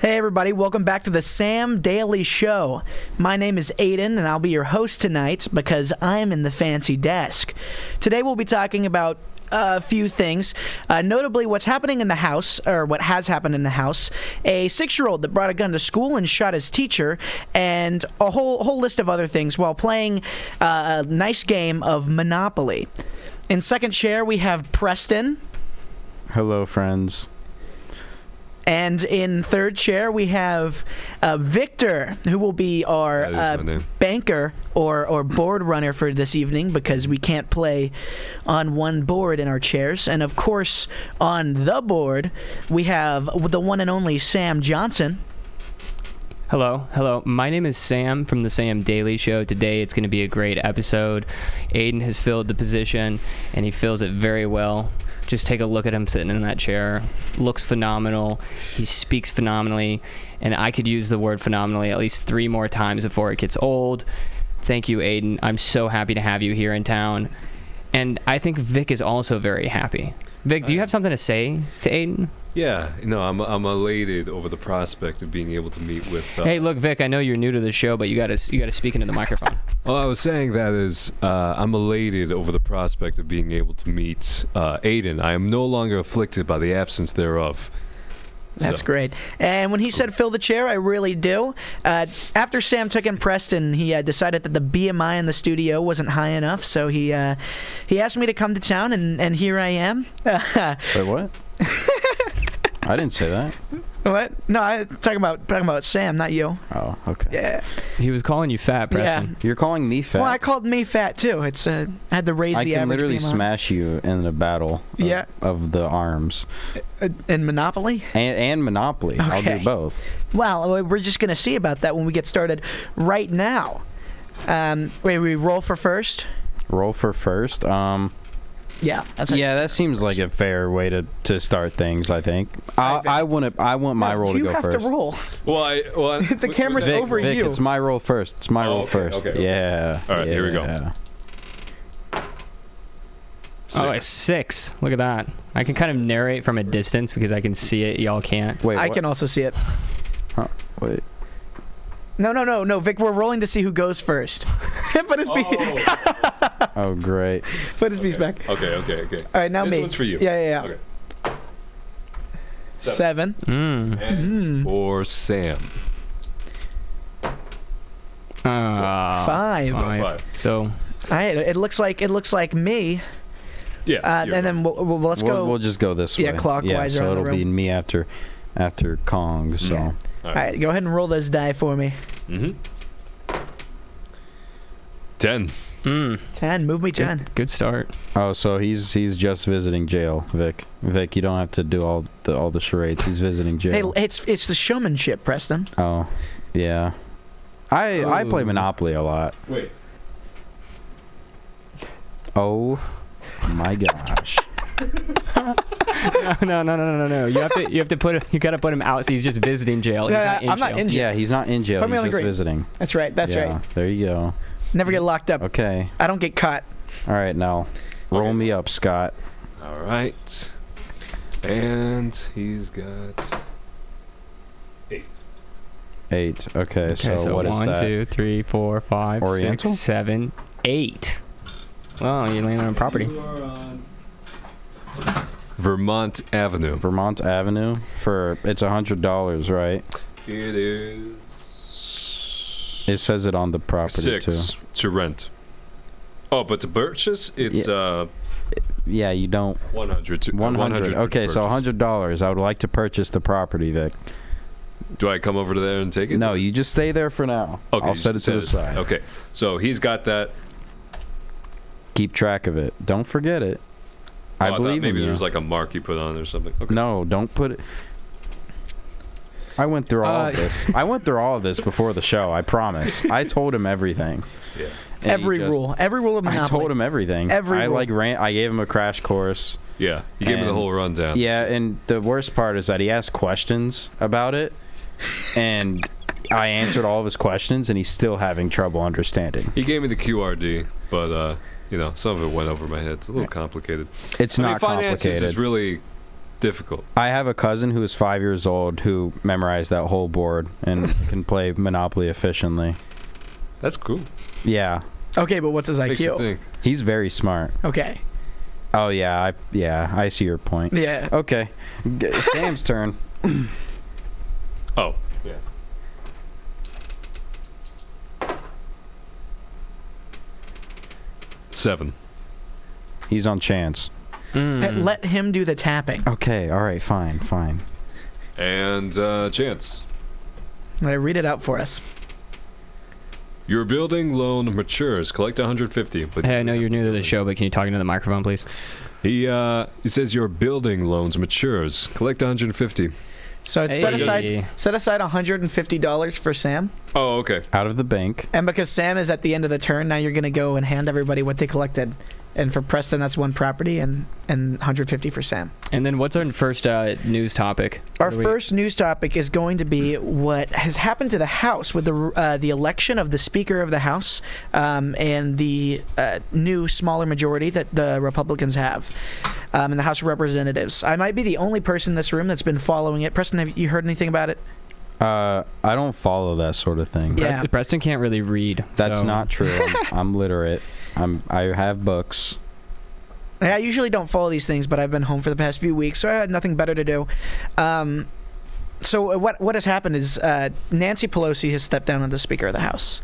Hey everybody, welcome back to the Sam Daily Show. My name is Aiden and I'll be your host tonight because I'm in the fancy desk. Today we'll be talking about a few things, notably what's happening in the house, or what has happened in the house, a 6-year-old that brought a gun to school and shot his teacher, and a whole list of other things while playing a nice game of Monopoly. In second chair we have Preston. Hello, friends. And in third chair, we have Victor, who will be our banker or board runner for this evening because we can't play on one board in our chairs. And, of course, on the board, we have the one and only Sam Johnson. Hello. My name is Sam from the Sam Daily Show. Today it's going to be a great episode. Aiden has filled the position, and he fills it very well. Just take a look at him sitting in that chair. Looks phenomenal. He speaks phenomenally. And I could use the word phenomenally at least 3 more times before it gets old. Thank you, Aiden. I'm so happy to have you here in town. And I think Vic is also very happy. Vic, do you have something to say to Aiden? Yeah, no, I'm elated over the prospect of being able to meet with. Hey, look, Vic, I know you're new to the show, but you gotta speak into the microphone. Well, I was saying that is, I'm elated over the prospect of being able to meet Aiden. I am no longer afflicted by the absence thereof. That's great. And when he said fill the chair, I really do. After Sam took in Preston, he decided that the BMI in the studio wasn't high enough, so he asked me to come to town, and here I am. Wait, what? I didn't say that. What? No, I'm talking about Sam, not you. Oh, okay. Yeah. He was calling you fat, Preston. You're calling me fat? Well, I called me fat, too. It's I had to raise the average BMI. I can literally smash you in a battle of the arms. In Monopoly? And Monopoly. Okay. I'll do both. Well, we're just going to see about that when we get started right now. Wait, we roll for first? Roll for first? Yeah, that seems like a fair way to start things. I think I want my roll to go first. You have to roll. Well, the camera's over Vic, you. It's my roll first. It's my roll first. Okay. Yeah. All right, here we go. 6. Oh, it's 6. Look at that. I can kind of narrate from a distance because I can see it. Y'all can't. Wait, I can also see it. Huh? Wait. No, Vic, we're rolling to see who goes first. Put his piece. Oh, great. Put his piece back. Okay. All right, now this me. This one's for you. Yeah. Okay. 7. And for Sam. 5. So, All right, it looks like me. Yeah. And then let's go. We'll just go this way. Yeah, clockwise so around the it'll be room. me after Kong. So Yeah. All right, go ahead and roll those die for me. 10. 10. Move me 10. good start. so he's just visiting jail, Vic. Vic, you don't have to do all the charades. He's visiting jail. Hey, it's the showmanship, Preston. Oh, yeah. I play Monopoly a lot. Wait. Oh my gosh. No. You gotta put him out. So he's just visiting jail. He's I'm not in jail. Yeah, he's not in jail. Put me He's on the just green. visiting. That's right. That's Yeah, right. there you go. Never get locked up. Okay. I don't get caught. All right, now roll me up, Scott. All right. And he's got 8. Okay, so what is 1, that? 2, 3, 4, 5, Oriental? 6, 7, 8. Well, you land on property. You are on Vermont Avenue. Vermont Avenue it's $100, right? It is It says it on the property 6 to rent. Oh, but to purchase, it's too. Yeah, you don't. 100. 100. Okay, so $100. I would like to purchase the property, Vic. Do I come over to there and take it? No, you just stay there for now. Okay, I'll set it to the side. Okay, so he's got that. Keep track of it. Don't forget it. Oh, I thought believe in maybe you. there was like a mark you put on or something. Okay. No, don't put it. I went through all of this. I went through all of this before the show. I promise. I told him everything. Yeah. And Every rule of Monopoly. I told him everything. Every rule. I gave him a crash course. Yeah. You gave me the And- whole rundown. Yeah, and the worst part is that he asked questions about it, and I answered all of his questions, and he's still having trouble understanding. He gave me the QRD, but some of it went over my head. It's a little complicated. It's I mean, not finances complicated. is really difficult. I have a cousin who is 5 years old who memorized that whole board and can play Monopoly efficiently. That's cool. Yeah, Okay, but what's his Makes you IQ? think. he's very smart. Okay. Oh yeah, I see your point. Yeah. Okay, Sam's turn. Oh. Yeah. Seven. He's on chance. Let him do the tapping. Okay, all right, fine. And chance. Let read it out for us. Your building loan matures. Collect 150. But Hey, I know you're new to the show, but can you talk into the microphone, please? He says your building loans matures. Collect 150. So it's set aside $150 for Sam. Oh, okay. Out of the bank. And because Sam is at the end of the turn, now you're going to go and hand everybody what they collected. And for Preston, that's one property and 150 for Sam. And then what's our first news topic? Our first news topic is going to be what has happened to the House with the election of the Speaker of the House and the new smaller majority that the Republicans have in the House of Representatives. I might be the only person in this room that's been following it. Preston, have you heard anything about it? I don't follow that sort of thing. Yeah. Preston can't really read. That's so- not true. I'm literate. I have books. I usually don't follow these things, but I've been home for the past few weeks, so I had nothing better to do. So what has happened is Nancy Pelosi has stepped down as the Speaker of the House,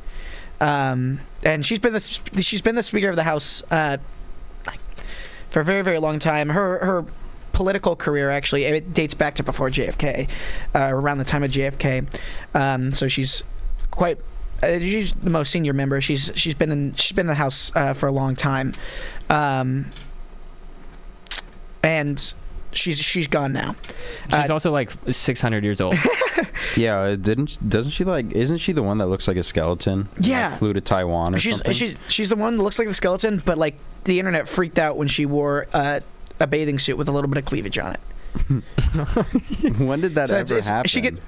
and she's been the Speaker of the House for a very, very long time. Her political career actually it dates back to before JFK, around the time of JFK. So she's quite. She's the most senior member. She's been in the House for a long time, and she's gone now. She's also like 600 years old. Yeah, isn't she the one that looks like a skeleton? Yeah. Like, flew to Taiwan or something? She's the one that looks like the skeleton, but like the internet freaked out when she wore a bathing suit with a little bit of cleavage on it. When did that ever happen?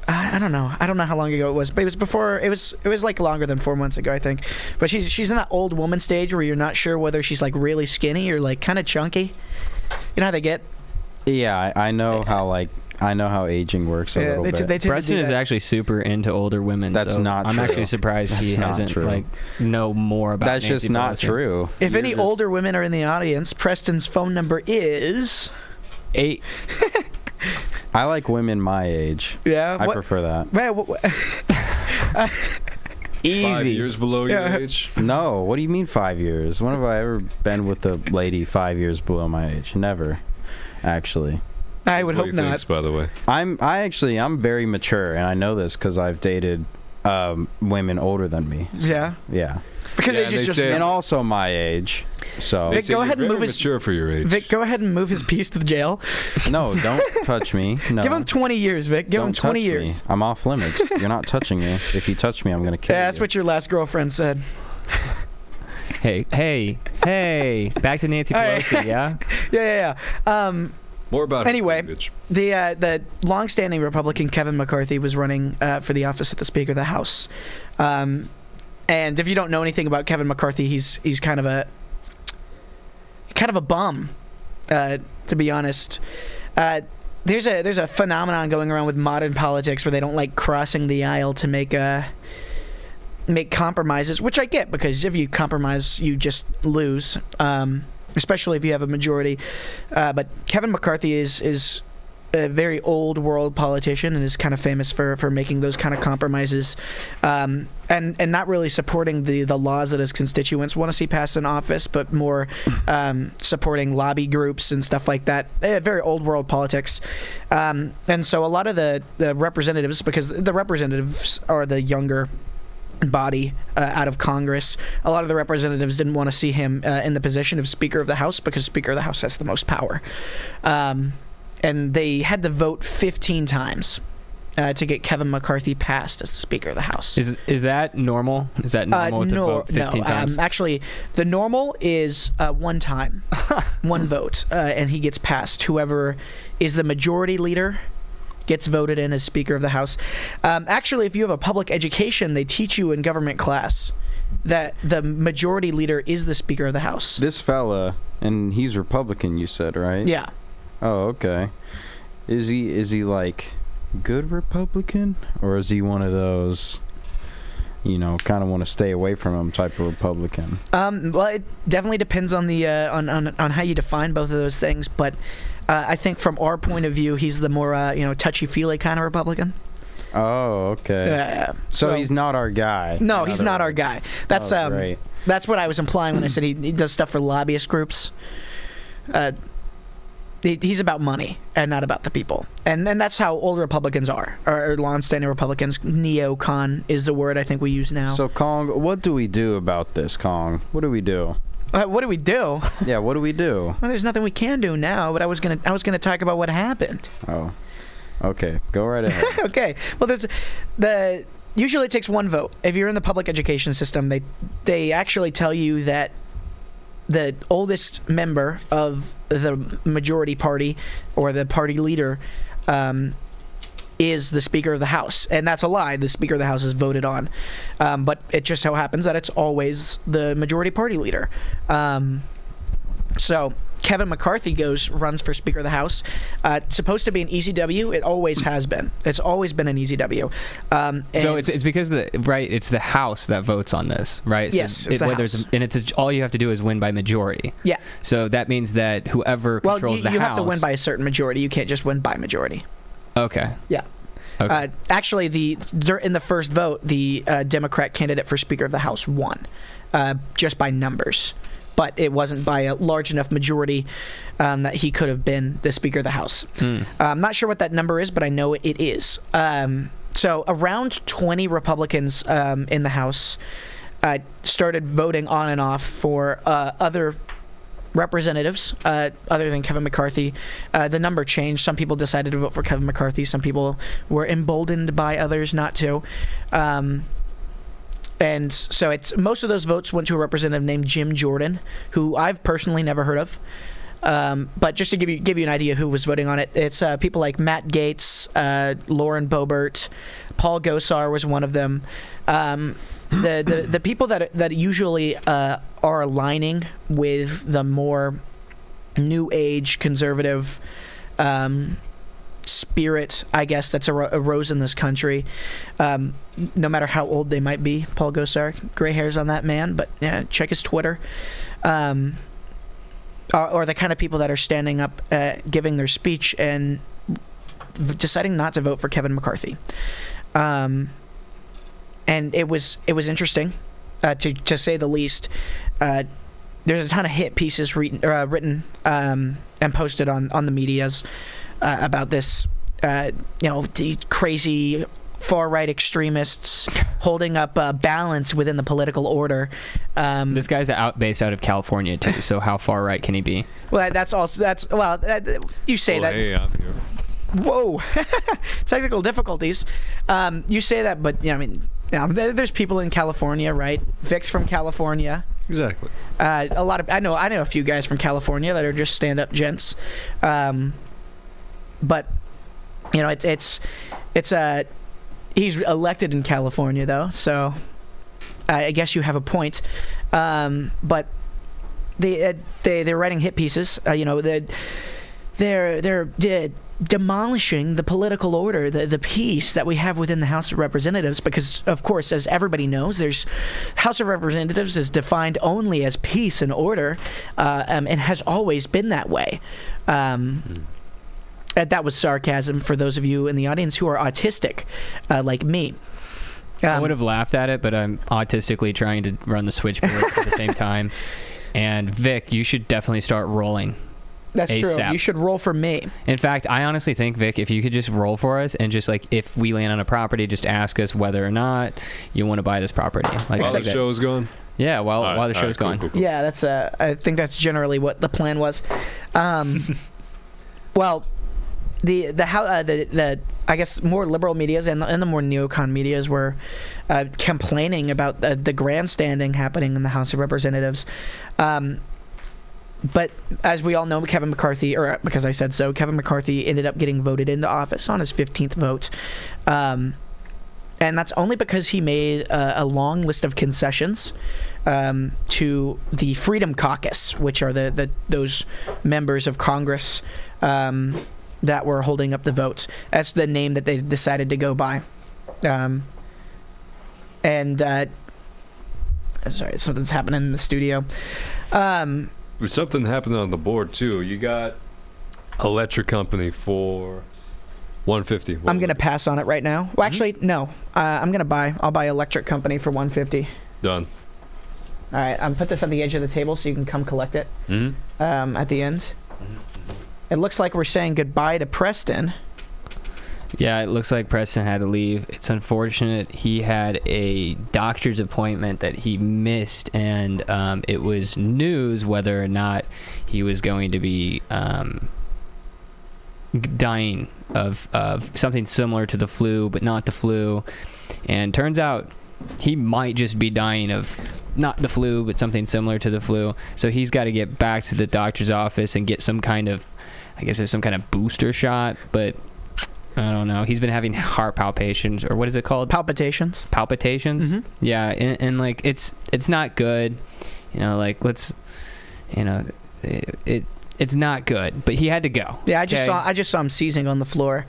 I don't know. I don't know how long ago it was, but it was before. It was like longer than 4 months ago, I think. But she's in that old woman stage where you're not sure whether she's like really skinny or like kind of chunky. You know how they get? Yeah, I know how aging works a little bit. They tend Preston to do is that. actually super into older women. That's so not I'm true. actually surprised he That's not hasn't true. know more about. That's Nancy just not Pelosi. true. If You're any just- older women are in the audience, Preston's phone number is 8. I like women my age. Yeah, I prefer that. Man, Easy. 5 years below your age. No, what do you mean 5 years? When have I ever been with a lady 5 years below my age? Never, actually. I That's would what hope he not. thinks, by the way. I'm very mature, and I know this because I've dated women older than me. So, Yeah, yeah, because Yeah, they and they just say- and also my age. So Vic, go ahead and move his. mature for your age. Vic, go ahead and move his piece to the jail. no, don't touch me. No, Give him 20 years, Vic. Give him Don't 20 touch years. Me. I'm off limits. You're not touching me. If you touch me, I'm gonna kill Yeah, you. that's what your last girlfriend said. Hey. Back to Nancy All right. Pelosi, yeah? Yeah. More about Anyway. her cleavage. The longstanding Republican Kevin McCarthy was running for the office of the Speaker of the House. And if you don't know anything about Kevin McCarthy, he's kind of a bum, to be honest. There's a phenomenon going around with modern politics where they don't like crossing the aisle to make compromises, which I get, because if you compromise, you just lose. Especially if you have a majority. But Kevin McCarthy is a very old world politician and is kind of famous for making those kind of compromises, and not really supporting the laws that his constituents want to see passed in office, but more supporting lobby groups and stuff like that. Very old world politics. And so a lot of the representatives, because the representatives are the younger body out of Congress, a lot of the representatives didn't want to see him in the position of Speaker of the House, because Speaker of the House has the most power. And they had to vote 15 times to get Kevin McCarthy passed as the Speaker of the House. Is that normal? Is that normal to vote 15 times? Actually, the normal is one time, one vote, and he gets passed. Whoever is the majority leader gets voted in as Speaker of the House. Actually, if you have a public education, they teach you in government class that the majority leader is the Speaker of the House. This fella, and he's Republican, you said, right? Yeah. Oh, okay. Is he like good Republican, or is he one of those, kind of want to stay away from him type of Republican? Well, it definitely depends on the on how you define both of those things, but I think from our point of view, he's the more touchy-feely kind of Republican. Oh, okay. So he's not our guy. No, he's not our guy. That's great. That's what I was implying when I said he does stuff for lobbyist groups. He's about money and not about the people, and that's how old Republicans are, or long-standing Republicans. Neocon is the word I think we use now. So Kong, what do we do about this, Kong? What do we do? What do we do? Yeah, what do we do? Well, there's nothing we can do now. But I was gonna talk about what happened. Oh, okay. Go right ahead. Okay. Well, usually it takes one vote. If you're in the public education system, they actually tell you that the oldest member of the majority party, or the party leader, is the Speaker of the House. And that's a lie. The Speaker of the House is voted on. But it just so happens that it's always the majority party leader. So Kevin McCarthy runs for Speaker of the House. It's supposed to be an easy W. It always has been. It's always been an easy W. So it's because it's the House that votes on this, right? So yes, it's the House. And all you have to do is win by majority. Yeah. So that means that whoever controls the House... you have to win by a certain majority. You can't just win by majority. Okay. Yeah. Okay. Actually, in the first vote, the Democrat candidate for Speaker of the House won, just by numbers. But it wasn't by a large enough majority that he could have been the Speaker of the House. I'm not sure what that number is, but I know it is. So around 20 Republicans in the House started voting on and off for other representatives other than Kevin McCarthy. The number changed. Some people decided to vote for Kevin McCarthy. Some people were emboldened by others not to. And so most of those votes went to a representative named Jim Jordan, who I've personally never heard of. But just to give you an idea who was voting on it, it's people like Matt Gaetz, Lauren Boebert, Paul Gosar was one of them. The people that usually are aligning with the more new age conservative spirit, I guess, that's arose in this country, no matter how old they might be. Paul Gosar, gray hairs on that man, but yeah, check his Twitter. Or the kind of people that are standing up, giving their speech and deciding not to vote for Kevin McCarthy. And it was interesting, to say the least. There's a ton of hit pieces written and posted on the medias about this. The crazy far-right extremists holding up balance within the political order. This guy's based out of California too. So how far right can he be? Well, you say that. Hey, I'm here. Whoa, technical difficulties. You say that, but there's people in California, right? Vic's from California. Exactly. I know a few guys from California that are just stand-up gents. But he's elected in California though, so I guess you have a point. But they're writing hit pieces. They're demolishing the political order, the peace that we have within the House of Representatives, because, of course, as everybody knows, there's House of Representatives is defined only as peace and order, and has always been that way. And that was sarcasm for those of you in the audience who are autistic, like me. I would have laughed at it, but I'm autistically trying to run the switchboard at the same time. And Vic, you should definitely start rolling. That's ASAP. true. You should roll for me. In fact, I honestly think, Vic, if you could just roll for us and just if we land on a property, just ask us whether or not you want to buy this property. While the show's going? Yeah, while the show's going. Cool. Yeah, that's. I think that's generally what the plan was. Well, the I guess more liberal medias and the more neocon medias were complaining about the grandstanding happening in the House of Representatives. But as we all know, Kevin McCarthy, or because I said so, Kevin McCarthy ended up getting voted into office on his 15th vote. And that's only because he made a long list of concessions to the Freedom Caucus, which are those members of Congress that were holding up the votes. That's the name that they decided to go by. Sorry, something's happening in the studio. There's something happening on the board too. You got electric company for 150. I'm gonna pass on it right now. Well, actually, no. I'll buy electric company for 150. Done. All right, I'm put this on the edge of the table so you can come collect it. At the end. It looks like we're saying goodbye to Preston. Yeah, it looks like Preston had to leave. It's unfortunate. He had a doctor's appointment that he missed, and it was news whether or not he was going to be dying of something similar to the flu, but not the flu. And turns out he might just be dying of not the flu, but something similar to the flu. So he's got to get back to the doctor's office and get some kind of, I guess there's some kind of booster shot, but I don't know. He's been having heart palpitations, or what is it called? Palpitations. Palpitations? Yeah, and it's not good. It's not good, but he had to go. Yeah, I just saw him seizing on the floor.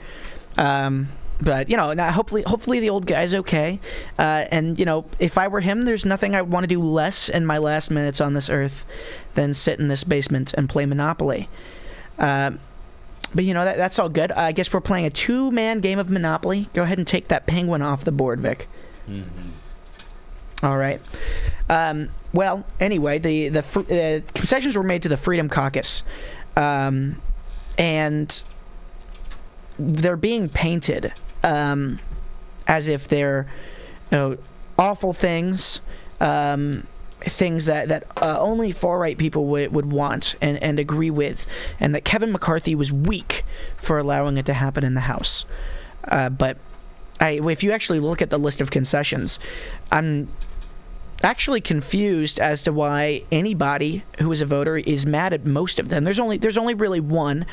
But now hopefully the old guy's okay. And if I were him, there's nothing I want to do less in my last minutes on this earth than sit in this basement and play Monopoly. But that's all good. I guess we're playing a 2-man game of Monopoly. Go ahead and take that penguin off the board, Vic. All right. Well, anyway, the concessions were made to the Freedom Caucus, and they're being painted as if they're awful things. Things that only far-right people would want and agree with, and that Kevin McCarthy was weak for allowing it to happen in the House. But if you actually look at the list of concessions, I'm actually confused as to why anybody who is a voter is mad at most of them. There's only really one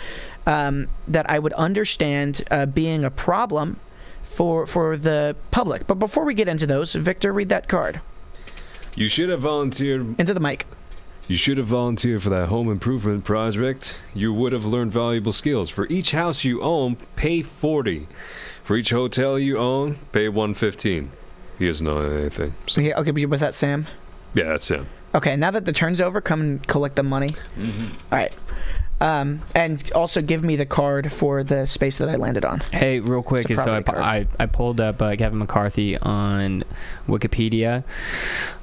that I would understand being a problem for the public. But before we get into those, Victor, read that card. You should have volunteered. Into the mic. You should have volunteered for that home improvement project. You would have learned valuable skills. For each house you own, pay $40. For each hotel you own, pay $115. He doesn't know anything. So. Yeah, okay, but was that Sam? Yeah, that's Sam. Okay, now that the turn's over, come and collect the money. All right. And also give me the card for the space that I landed on. Hey, real quick, It's a so property I pulled up Kevin McCarthy on Wikipedia.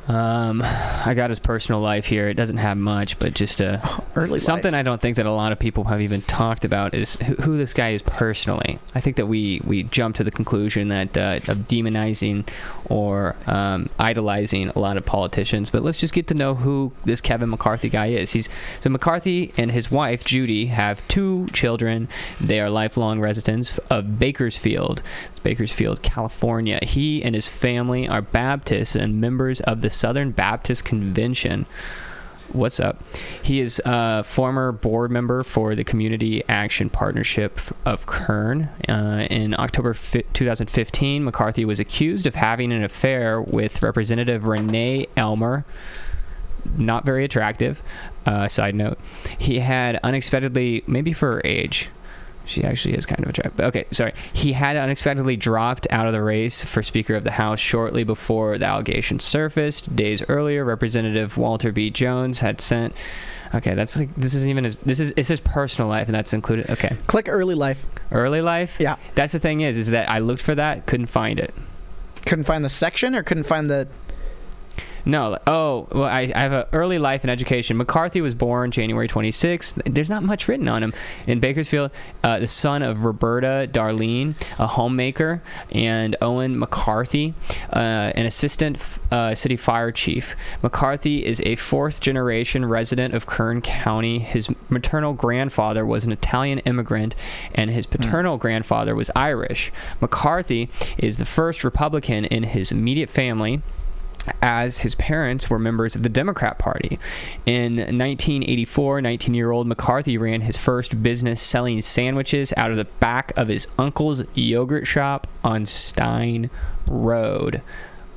I got his personal life here. It doesn't have much, but just Early something life. I don't think that a lot of people have even talked about is who this guy is personally. I think that we jump to the conclusion that of demonizing or idolizing a lot of politicians, but let's just get to know who this Kevin McCarthy guy is. So McCarthy and his wife Judy have 2 children. They are lifelong residents of Bakersfield, California. He and his family are Baptists and members of the Southern Baptist Convention. What's up? He is a former board member for the Community Action Partnership of Kern. In October 2015, McCarthy was accused of having an affair with Representative Renee Elmer. Not very attractive. Side note. He had unexpectedly, maybe for her age, she actually is kind of attractive. Okay, sorry. He had unexpectedly dropped out of the race for Speaker of the House shortly before the allegations surfaced. Days earlier, Representative Walter B. Jones had sent. Okay, that's like this isn't even his. It's his personal life, and that's included. Okay. Click early life. Early life. Yeah. That's the thing is that I looked for that, couldn't find it. Couldn't find the section, or couldn't find the. No. Oh, well, I have an early life and education. McCarthy was born January 26th. There's not much written on him. In Bakersfield, the son of Roberta Darlene, a homemaker, and Owen McCarthy, an assistant city fire chief. McCarthy is a 4th-generation resident of Kern County. His maternal grandfather was an Italian immigrant, and his paternal grandfather was Irish. McCarthy is the first Republican in his immediate family, as his parents were members of the Democrat Party. In 1984, 19-year-old McCarthy ran his first business selling sandwiches out of the back of his uncle's yogurt shop on Stein Road.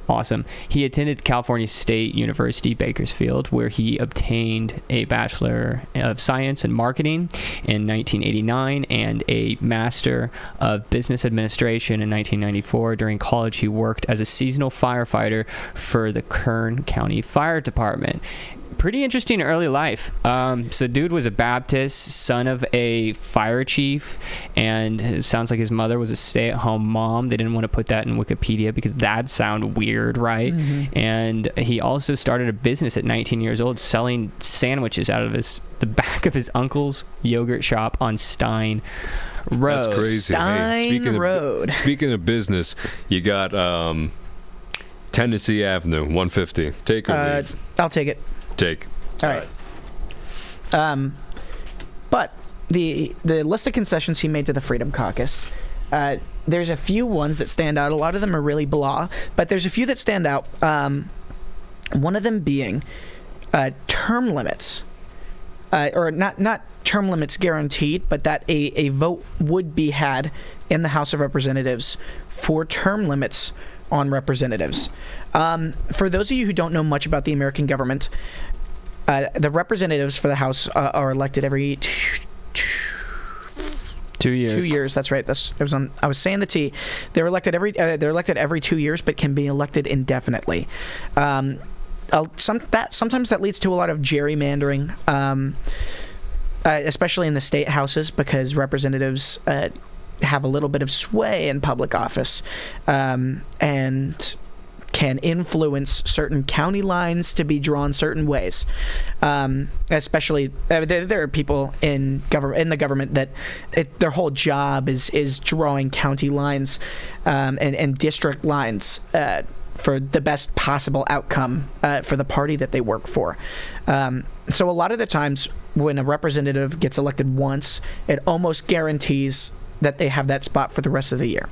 Awesome. He attended California State University, Bakersfield, where he obtained a Bachelor of Science in Marketing in 1989 and a Master of Business Administration in 1994. During college, he worked as a seasonal firefighter for the Kern County Fire Department. Pretty interesting early life. So dude was a Baptist, son of a fire chief, and it sounds like his mother was a stay-at-home mom. They didn't want to put that in Wikipedia because that'd sound weird, right? Mm-hmm. And he also started a business at 19 years old selling sandwiches out of the back of his uncle's yogurt shop on Stein Road. That's crazy. Stein Road. Speaking of business, you got Tennessee Avenue, 150. Take or leave? I'll take it. Take. All right. But the list of concessions he made to the Freedom Caucus, there's a few ones that stand out. A lot of them are really blah, but there's a few that stand out. One of them being term limits, or not term limits guaranteed, but that a vote would be had in the House of Representatives for term limits on representatives. For those of you who don't know much about the American government, the representatives for the House are elected every 2 years. 2 years. That's right. I was saying the T. They're elected every 2 years, but can be elected indefinitely. Sometimes that leads to a lot of gerrymandering, especially in the state houses, because representatives have a little bit of sway in public office, and can influence certain county lines to be drawn certain ways. Especially, there are people in the government that their whole job is drawing county lines and district lines for the best possible outcome for the party that they work for. So a lot of the times when a representative gets elected once, it almost guarantees that they have that spot for the rest of the year.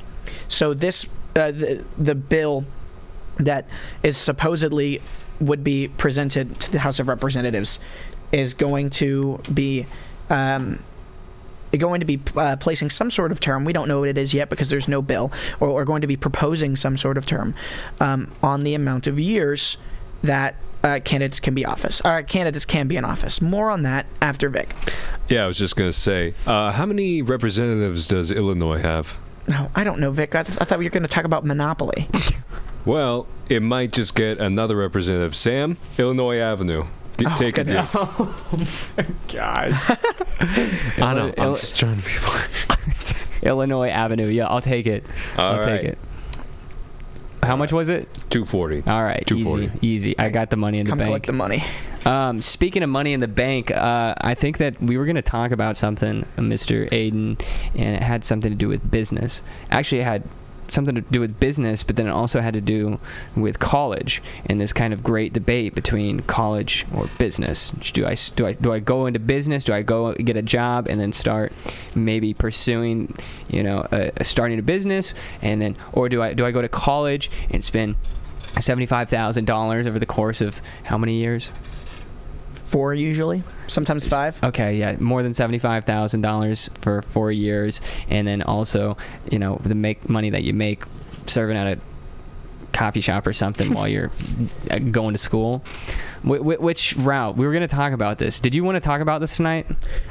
So this the bill that is supposedly would be presented to the House of Representatives is going to be placing some sort of term. We don't know what it is yet because there's no bill, or going to be proposing some sort of term on the amount of years that candidates can be in office. More on that after Vic. Yeah, I was just going to say, how many representatives does Illinois have? No, I don't know, Vic. I thought we were going to talk about Monopoly. Well, it might just get another representative. Sam, Illinois Avenue. Take it. goodness. Oh my God. I know. I'm just trying to be Illinois Avenue. Yeah, I'll take it. I'll take it. How much was it? $240. All right, 240. easy. I got the money in the Come bank. collect the money. Speaking of money in the bank, I think that we were going to talk about something, Mr. Aiden, and it had something to do with business. Actually, it had something to do with business, but then it also had to do with college and this kind of great debate between college or business. Do I go into business? Do I go get a job and then start maybe pursuing, starting a business, and then, or do I go to college and spend $75,000 over the course of how many years? 4 usually, sometimes 5. Okay, yeah, more than $75,000 for 4 years, and then also, the money that you make serving at a coffee shop or something while you're going to school. Which route? We were going to talk about this. Did you want to talk about this tonight?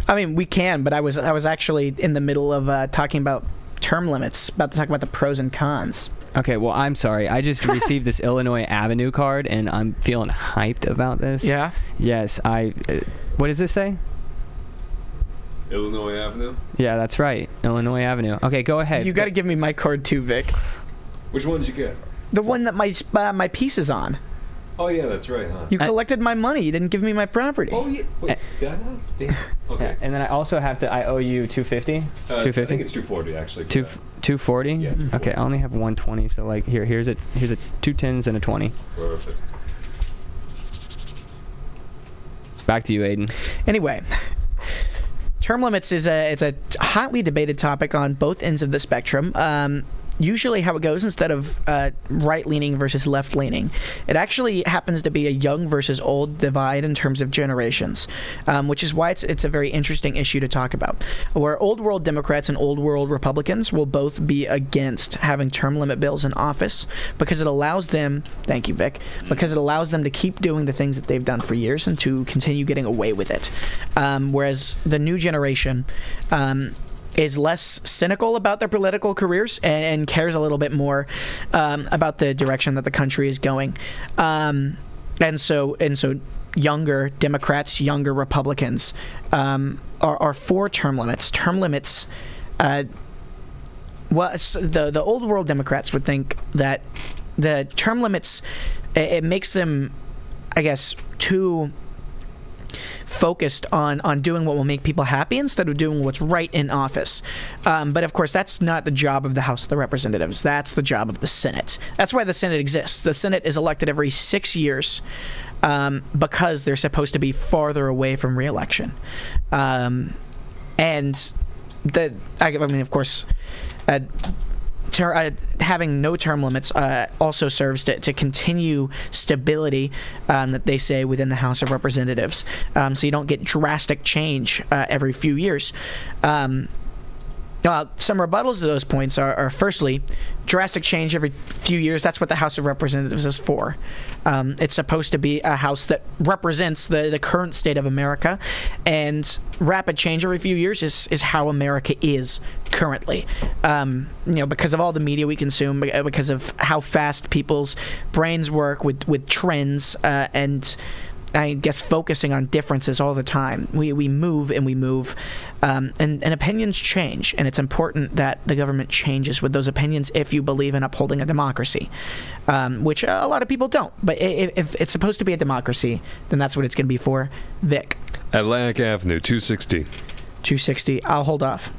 I mean, we can, but I was actually in the middle of talking about term limits, about to talk about the pros and cons. Okay, well, I'm sorry. I just received this Illinois Avenue card, and I'm feeling hyped about this. Yeah? Yes, what does this say? Illinois Avenue? Yeah, that's right. Illinois Avenue. Okay, go ahead. You got to give me my card too, Vic. Which one did you get? The one that my piece is on. Oh, yeah, that's right, huh? You collected my money. You didn't give me my property. Oh, yeah. Wait, did I not? Damn. Okay. Yeah, and then I also I owe you $250. $250. I think it's $240, actually. $240? Yeah, $240. Okay, I only have $120, so here's a 2 10s and a 20. Perfect. Back to you, Aiden. Anyway, term limits it's a hotly debated topic on both ends of the spectrum. Usually how it goes, instead of right-leaning versus left-leaning, it actually happens to be a young versus old divide in terms of generations, which is why it's a very interesting issue to talk about, where old world Democrats and old world Republicans will both be against having term limit bills in office because it allows them, thank you, Vic, because it allows them to keep doing the things that they've done for years and to continue getting away with it. Whereas the new generation is less cynical about their political careers and cares a little bit more about the direction that the country is going. And so younger Democrats, younger Republicans are for term limits. Term limits, the old world Democrats would think that the term limits, it makes them, I guess, too focused on doing what will make people happy instead of doing what's right in office. But of course, that's not the job of the House of the Representatives. That's the job of the Senate. That's why the Senate exists. The Senate is elected every 6 years because they're supposed to be farther away from re-election. Of course, having no term limits also serves to continue stability that they say within the House of Representatives, so you don't get drastic change every few years. Some rebuttals to those points are firstly, drastic change every few years. That's what the House of Representatives is for. It's supposed to be a house that represents the current state of America, and rapid change every few years is how America is currently. Because of all the media we consume, because of how fast people's brains work with trends and I guess focusing on differences all the time. We move and we move, and opinions change, and it's important that the government changes with those opinions if you believe in upholding a democracy, which a lot of people don't. But if it's supposed to be a democracy, then that's what it's going to be for. Vic. Atlantic Avenue, 260. 260. I'll hold off.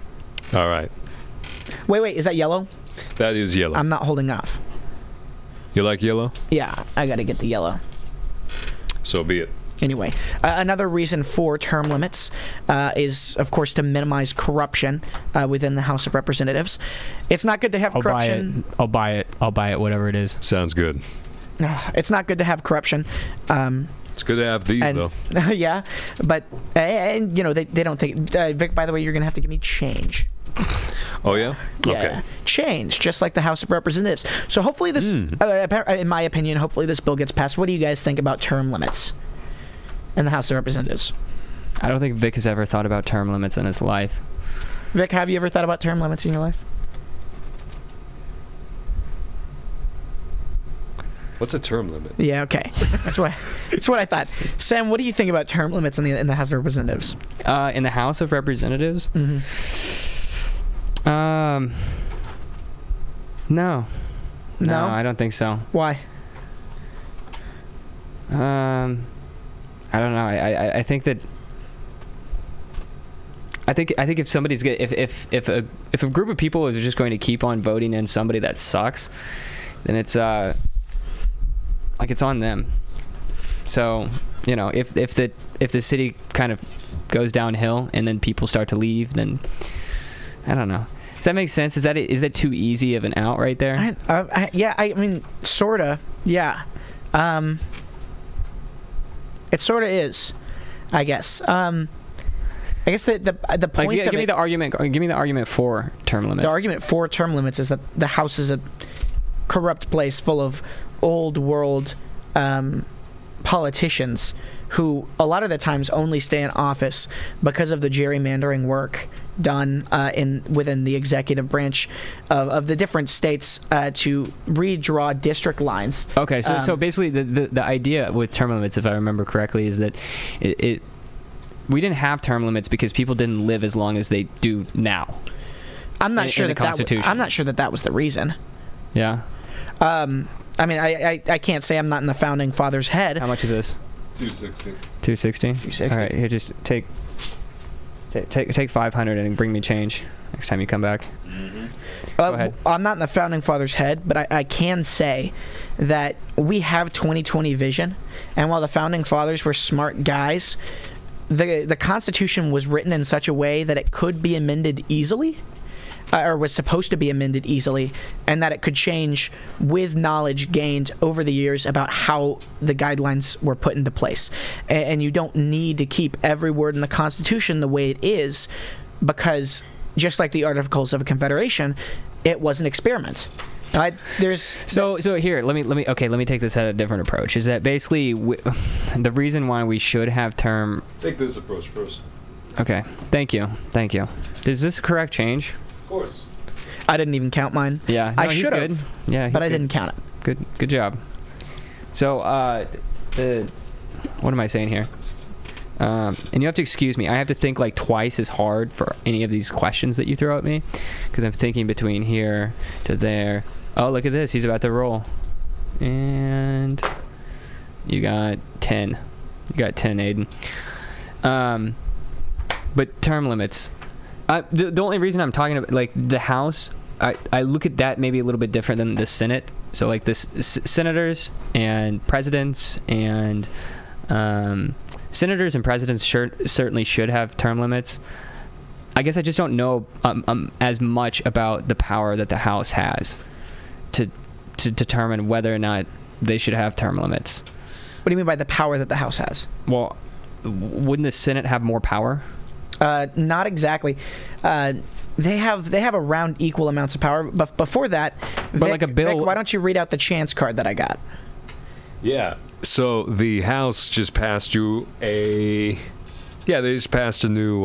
All right. Wait, is that yellow? That is yellow. I'm not holding off. You like yellow? Yeah, I got to get the yellow. So be it. Anyway, another reason for term limits is, of course, to minimize corruption within the House of Representatives. It's not good to have corruption. I'll buy it, whatever it is. Sounds good. It's not good to have corruption. It's good to have these, though. Yeah, but, they don't think... Vic, by the way, you're going to have to give me change. Oh, yeah? Yeah. Okay. Change, just like the House of Representatives. So hopefully this, in my opinion, hopefully this bill gets passed. What do you guys think about term limits in the House of Representatives? I don't think Vic has ever thought about term limits in his life. Vic, have you ever thought about term limits in your life? What's a term limit? Yeah, okay. That's what I thought. Sam, what do you think about term limits in the House of Representatives? In the House of Representatives? Mm-hmm. No. No, I don't think so. Why? I don't know. I think that. I think if somebody's if a group of people is just going to keep on voting in somebody that sucks, then it's it's on them. So if the city kind of goes downhill and then people start to leave, then I don't know. Does that make sense? Is that too easy of an out right there? I mean, sorta. Yeah. It sorta is, I guess. I guess the point of give me the argument. Give me the argument for term limits. The argument for term limits is that the House is a corrupt place full of old world politicians who a lot of the times only stay in office because of the gerrymandering work done within the executive branch of the different states to redraw district lines. Okay, so basically the idea with term limits, if I remember correctly, is that we didn't have term limits because people didn't live as long as they do now. I'm not sure I'm not sure that was the reason. Yeah. I mean, I can't say I'm not in the founding fathers' head. How much is this? $260. $260. All right, here, just take 500 and bring me change next time you come back. Mm-hmm. Go ahead. I'm not in the founding fathers' head, but I can say that we have 20/20 vision, and while the founding fathers were smart guys, the Constitution was written in such a way that it could be amended easily, or was supposed to be amended easily, and that it could change with knowledge gained over the years about how the guidelines were put into place. And you don't need to keep every word in the Constitution the way it is, because just like the Articles of Confederation, it was an experiment. So here, let me take this at a different approach. Is that basically the reason why we should have term? Take this approach first. Okay, thank you. Is this correct change? Of course. I didn't even count mine. Yeah, I should have. Yeah, but I didn't count it. Good job. So, what am I saying here? And you have to excuse me. I have to think like twice as hard for any of these questions that you throw at me, because I'm thinking between here to there. Oh, look at this. He's about to roll. And you got 10. You got 10, Aiden. But term limits. The only reason I'm talking about, like, the House, I look at that maybe a little bit different than the Senate. So, like, the senators and presidents and senators and presidents certainly should have term limits. I guess I just don't know as much about the power that the House has to determine whether or not they should have term limits. What do you mean by the power that the House has? Well, wouldn't the Senate have more power? Not exactly. They have around equal amounts of power. But before that, Vic, like a bill. Vic, why don't you read out the chance card that I got? Yeah. So the House just passed they just passed a new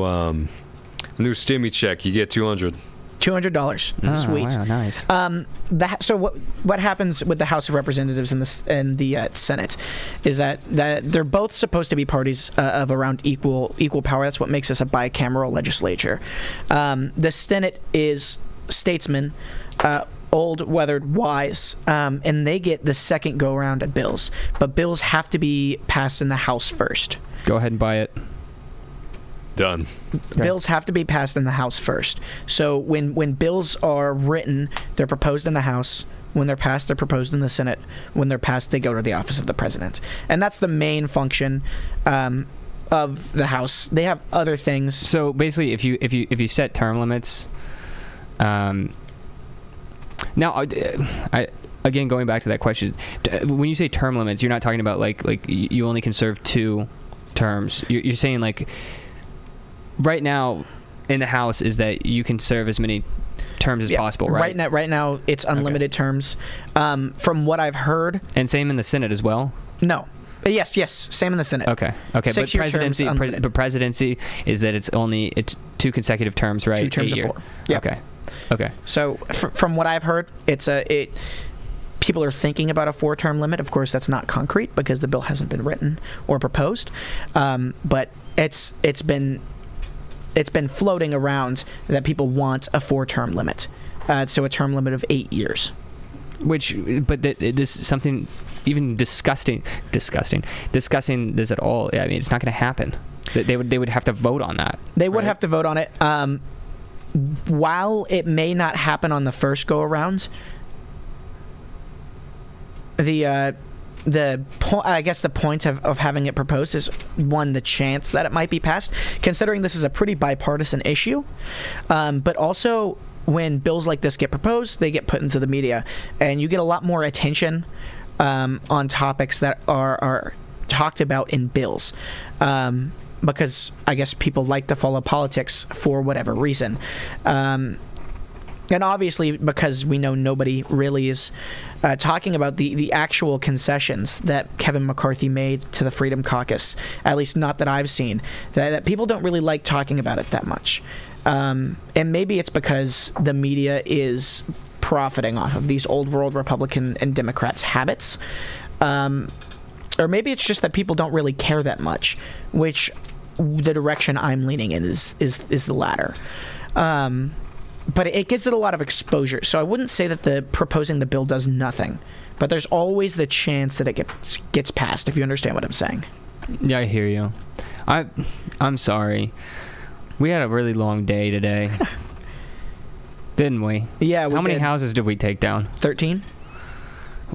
stimmy check. You get $200. $200. Oh, Sweet. Wow, nice. So what happens with the House of Representatives and the Senate is that they're both supposed to be parties of around equal power. That's what makes us a bicameral legislature. The Senate is statesmen, old, weathered, wise, and they get the second go around at bills. But bills have to be passed in the House first. Go ahead and buy it. Done. Okay. Bills have to be passed in the House first. So when bills are written, they're proposed in the House. When they're passed, they're proposed in the Senate. When they're passed, they go to the office of the president. And that's the main function of the House. They have other things. So basically, if you set term limits, now again going back to that question, when you say term limits, you're not talking about like you only can serve 2 terms. You're saying like. Right now, in the House, is that you can serve as many terms as possible, right? Right now, it's unlimited terms. From what I've heard, and same in the Senate as well. No, yes, Same in the Senate. Okay. 6-year terms, unlimited. But presidency is that it's 2 consecutive terms, right? 2 terms 8 of year. 4. Yeah. Okay. So from what I've heard, people are thinking about a 4-term limit. Of course, that's not concrete because the bill hasn't been written or proposed, but it's been floating around that people want a 4-term limit, so a term limit of 8 years. This is something even discussing this at all. I mean, it's not going to happen. They would have to vote on that. They would have to vote on it. While it may not happen on the first go around, I guess the point of having it proposed is, one, the chance that it might be passed, considering this is a pretty bipartisan issue, but also when bills like this get proposed, they get put into the media, and you get a lot more attention on topics that are talked about in bills, because I guess people like to follow politics for whatever reason. And obviously, because we know nobody really is talking about the actual concessions that Kevin McCarthy made to the Freedom Caucus, at least not that I've seen, that people don't really like talking about it that much. And maybe it's because the media is profiting off of these old world Republican and Democrats' habits. Or maybe it's just that people don't really care that much, which the direction I'm leaning in is the latter. But it gives it a lot of exposure. So I wouldn't say that proposing the bill does nothing, but there's always the chance that it gets passed, if you understand what I'm saying. Yeah, I hear you. I'm sorry. We had a really long day today. Didn't we? Yeah, How many houses did we take down? 13.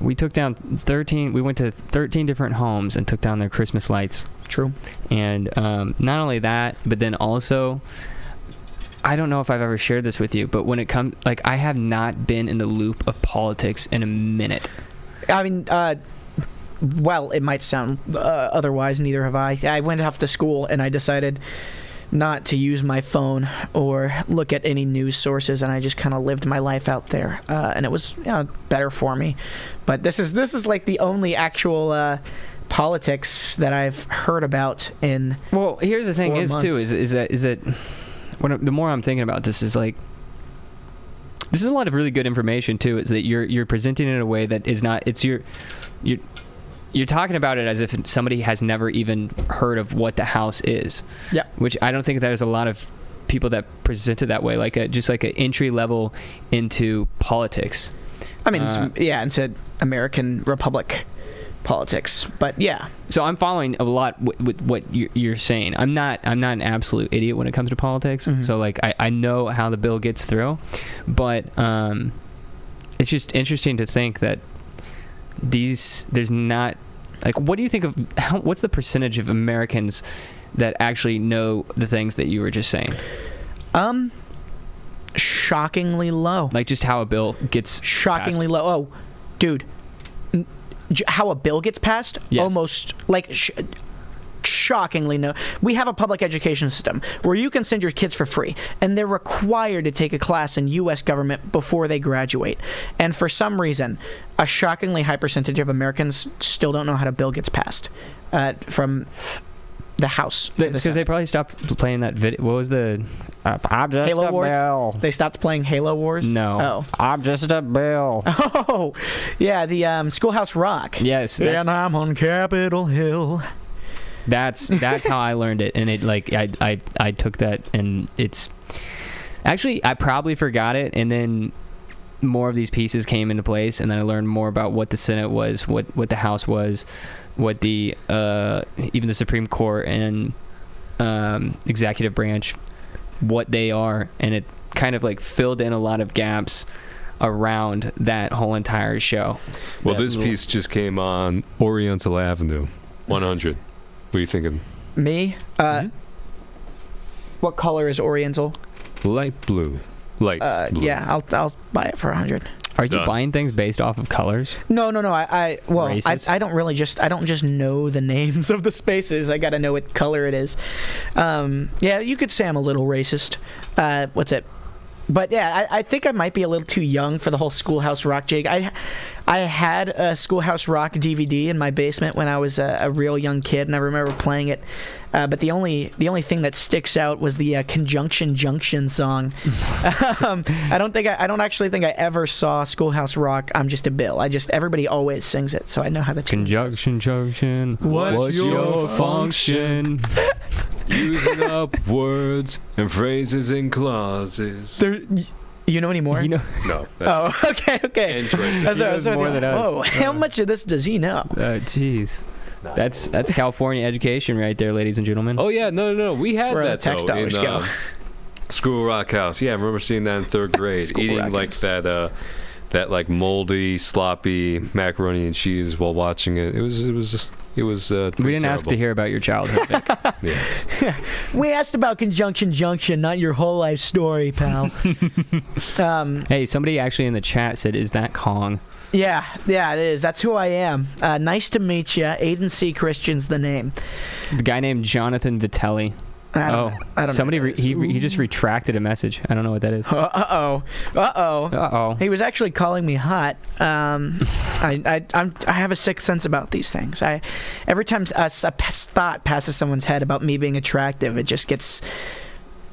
We took down 13. We went to 13 different homes and took down their Christmas lights. True. And not only that, but then also, I don't know if I've ever shared this with you, but when it comes, like, I have not been in the loop of politics in a minute. I mean, well, it might sound otherwise. Neither have I. I went off to school and I decided not to use my phone or look at any news sources, and I just kind of lived my life out there, and it was better for me. But this is like the only actual politics that I've heard about in. Well, here's the thing: is that the more I'm thinking about this, is like, this is a lot of really good information too. Is that you're presenting it in a way that is not. You're talking about it as if somebody has never even heard of what the House is. Yeah. Which I don't think there's a lot of people that present it that way, just like an entry level into politics. I mean, into American Republic politics, but yeah. So I'm following a lot with what you're saying. I'm not an absolute idiot when it comes to politics. Mm-hmm. So like I know how the bill gets through, but it's just interesting to think that there's not, like, what do you think of what's the percentage of Americans that actually know the things that you were just saying? Shockingly low. Like, just how a bill gets shockingly passed. low. Oh, dude, how a bill gets passed? Yes. Almost like shockingly no. We have a public education system where you can send your kids for free, and they're required to take a class in U.S. government before they graduate. And for some reason, a shockingly high percentage of Americans still don't know how a bill gets passed from the House. It's because they probably stopped playing that video. What was the Halo Wars? Bill. They stopped playing Halo Wars? No. Oh. I'm just a bill. Oh, yeah, the Schoolhouse Rock. Yes. And I'm on Capitol Hill. That's how I learned it, and it, like, I took that, and it's actually, I probably forgot it, and then more of these pieces came into place, and then I learned more about what the Senate was, what the House was, what the even the Supreme Court and executive branch, what they are, and it kind of like filled in a lot of gaps around that whole entire show. Well, this piece just came on Oriental Avenue, 100. What are you thinking? Me? What color is Oriental? Light blue. Light blue. Yeah, I'll buy it for 100. Are you buying things based off of colors? No. I don't just know the names of the spaces. I got to know what color it is. Yeah, you could say I'm a little racist. What's it? But yeah, I think I might be a little too young for the whole Schoolhouse Rock jig. I I had a Schoolhouse Rock DVD in my basement when I was a real young kid, and I remember playing it. But the only thing that sticks out was the Conjunction Junction song. I don't actually think I ever saw Schoolhouse Rock. I'm Just a Bill. Everybody always sings it, so I know how the tune Conjunction Junction. What's your function? Using up words and phrases and clauses. There, you know any more? You know, No. Oh, okay. Ends right. That's knows more than us. Whoa, how much of this does he know? jeez. That's California education right there, ladies and gentlemen. Oh yeah, no. We had where the that tax though dollars in go. School Rock House. Yeah, I remember seeing that in 3rd grade. School Eating Rock like House. that like moldy, sloppy macaroni and cheese while watching it. It was we didn't ask to hear about your childhood, Vic. Yeah. We asked about Conjunction Junction, not your whole life story, pal. Hey, somebody actually in the chat said, "Is that Kong?" Yeah, it is. That's who I am. Nice to meet you. Aiden C. Christian's the name. The guy named Jonathan Vitelli. I don't know somebody who that is. he just retracted a message. I don't know what that is. Uh-oh. He was actually calling me hot. I have a sixth sense about these things. Every time a thought passes someone's head about me being attractive, it just gets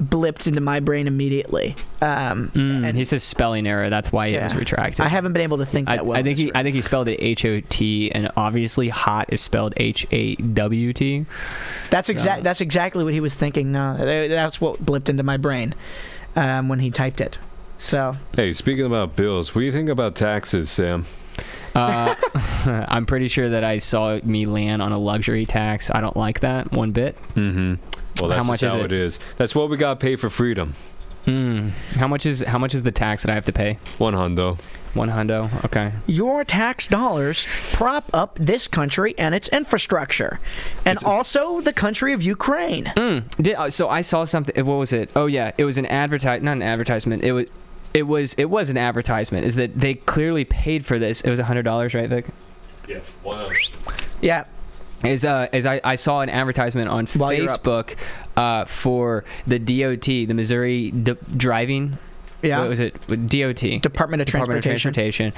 blipped into my brain immediately. And he says spelling error. That's why it was retracted. I haven't been able to think that well. I think he spelled it H-O-T, and obviously hot is spelled H-A-W-T. That's exactly what he was thinking. No, that's what blipped into my brain when he typed it. So. Hey, speaking about bills, what do you think about taxes, Sam? I'm pretty sure that I saw me land on a luxury tax. I don't like that one bit. Mm-hmm. Well, that's How much just how is it is. That's what we got to pay for freedom. How much is the tax that I have to pay? $100. $100. Okay. Your tax dollars prop up this country and its infrastructure, and also the country of Ukraine. So I saw something. What was it? Oh yeah, it was an not an advertisement. It was an advertisement. Is that they clearly paid for this? It was $100, right, Vic? Yeah, $100. Yeah. As I saw an advertisement on Facebook for the DOT, the Missouri driving. Yeah. What was it? DOT. Department of Transportation.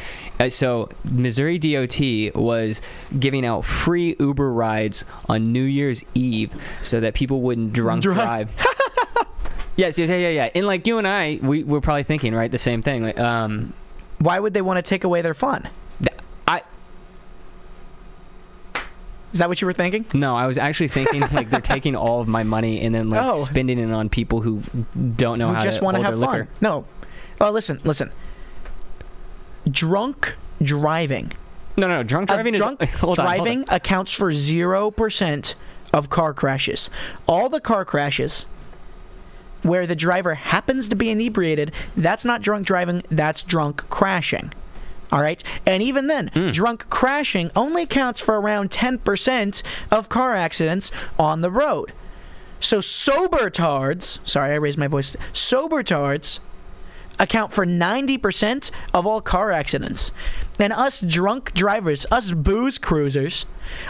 So Missouri DOT was giving out free Uber rides on New Year's Eve so that people wouldn't drunk drive. Yes. And like you and I, we're probably thinking, right, the same thing. Like, why would they want to take away their fun? Is that what you were thinking? No, I was actually thinking like they're taking all of my money and then like spending it on people who don't know how just to want to hold have their fun. liquor. No. Oh, listen. Drunk driving. No. Drunk driving driving accounts for 0% of car crashes. All the car crashes where the driver happens to be inebriated, that's not drunk driving, that's drunk crashing. All right? And even then, drunk crashing only accounts for around 10% of car accidents on the road. So sober tards, sorry, I raised my voice, sober tards account for 90% of all car accidents. And us drunk drivers, us booze cruisers,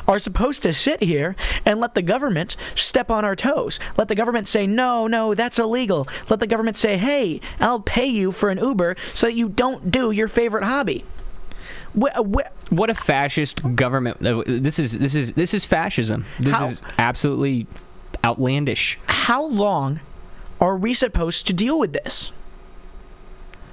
are supposed to sit here and let the government step on our toes. Let the government say, no, that's illegal. Let the government say, hey, I'll pay you for an Uber so that you don't do your favorite hobby. What a fascist government! This is fascism. This is absolutely outlandish. How long are we supposed to deal with this?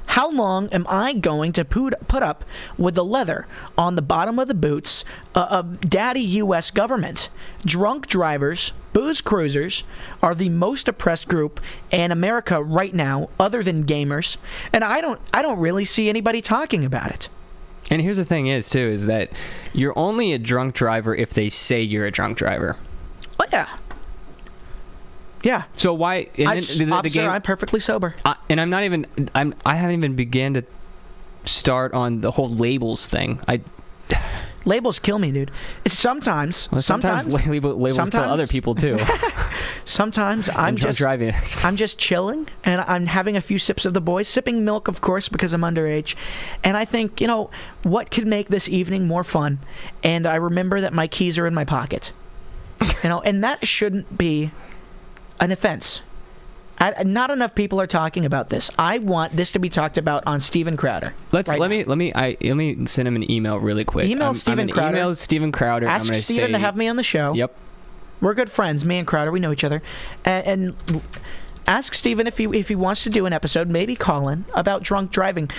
How long am I going to put up with the leather on the bottom of the boots of daddy U.S. government? Drunk drivers, booze cruisers, are the most oppressed group in America right now, other than gamers, and I don't really see anybody talking about it. And here's the thing is that you're only a drunk driver if they say you're a drunk driver. Oh yeah. Yeah. So why? I'm perfectly sober. I haven't even begun to start on the whole labels thing. Labels kill me, dude. Sometimes labels kill other people too. Sometimes I'm just chilling and I'm having a few sips of the boys, sipping milk, of course, because I'm underage. And I think, what could make this evening more fun? And I remember that my keys are in my pocket. And that shouldn't be an offense. Not enough people are talking about this. I want this to be talked about on Steven Crowder. Let me send him an email really quick. Email Steven Crowder. Email Steven Crowder. Ask Steven to have me on the show. Yep. We're good friends, me and Crowder. We know each other, and ask Steven if he wants to do an episode, maybe call in, about drunk driving,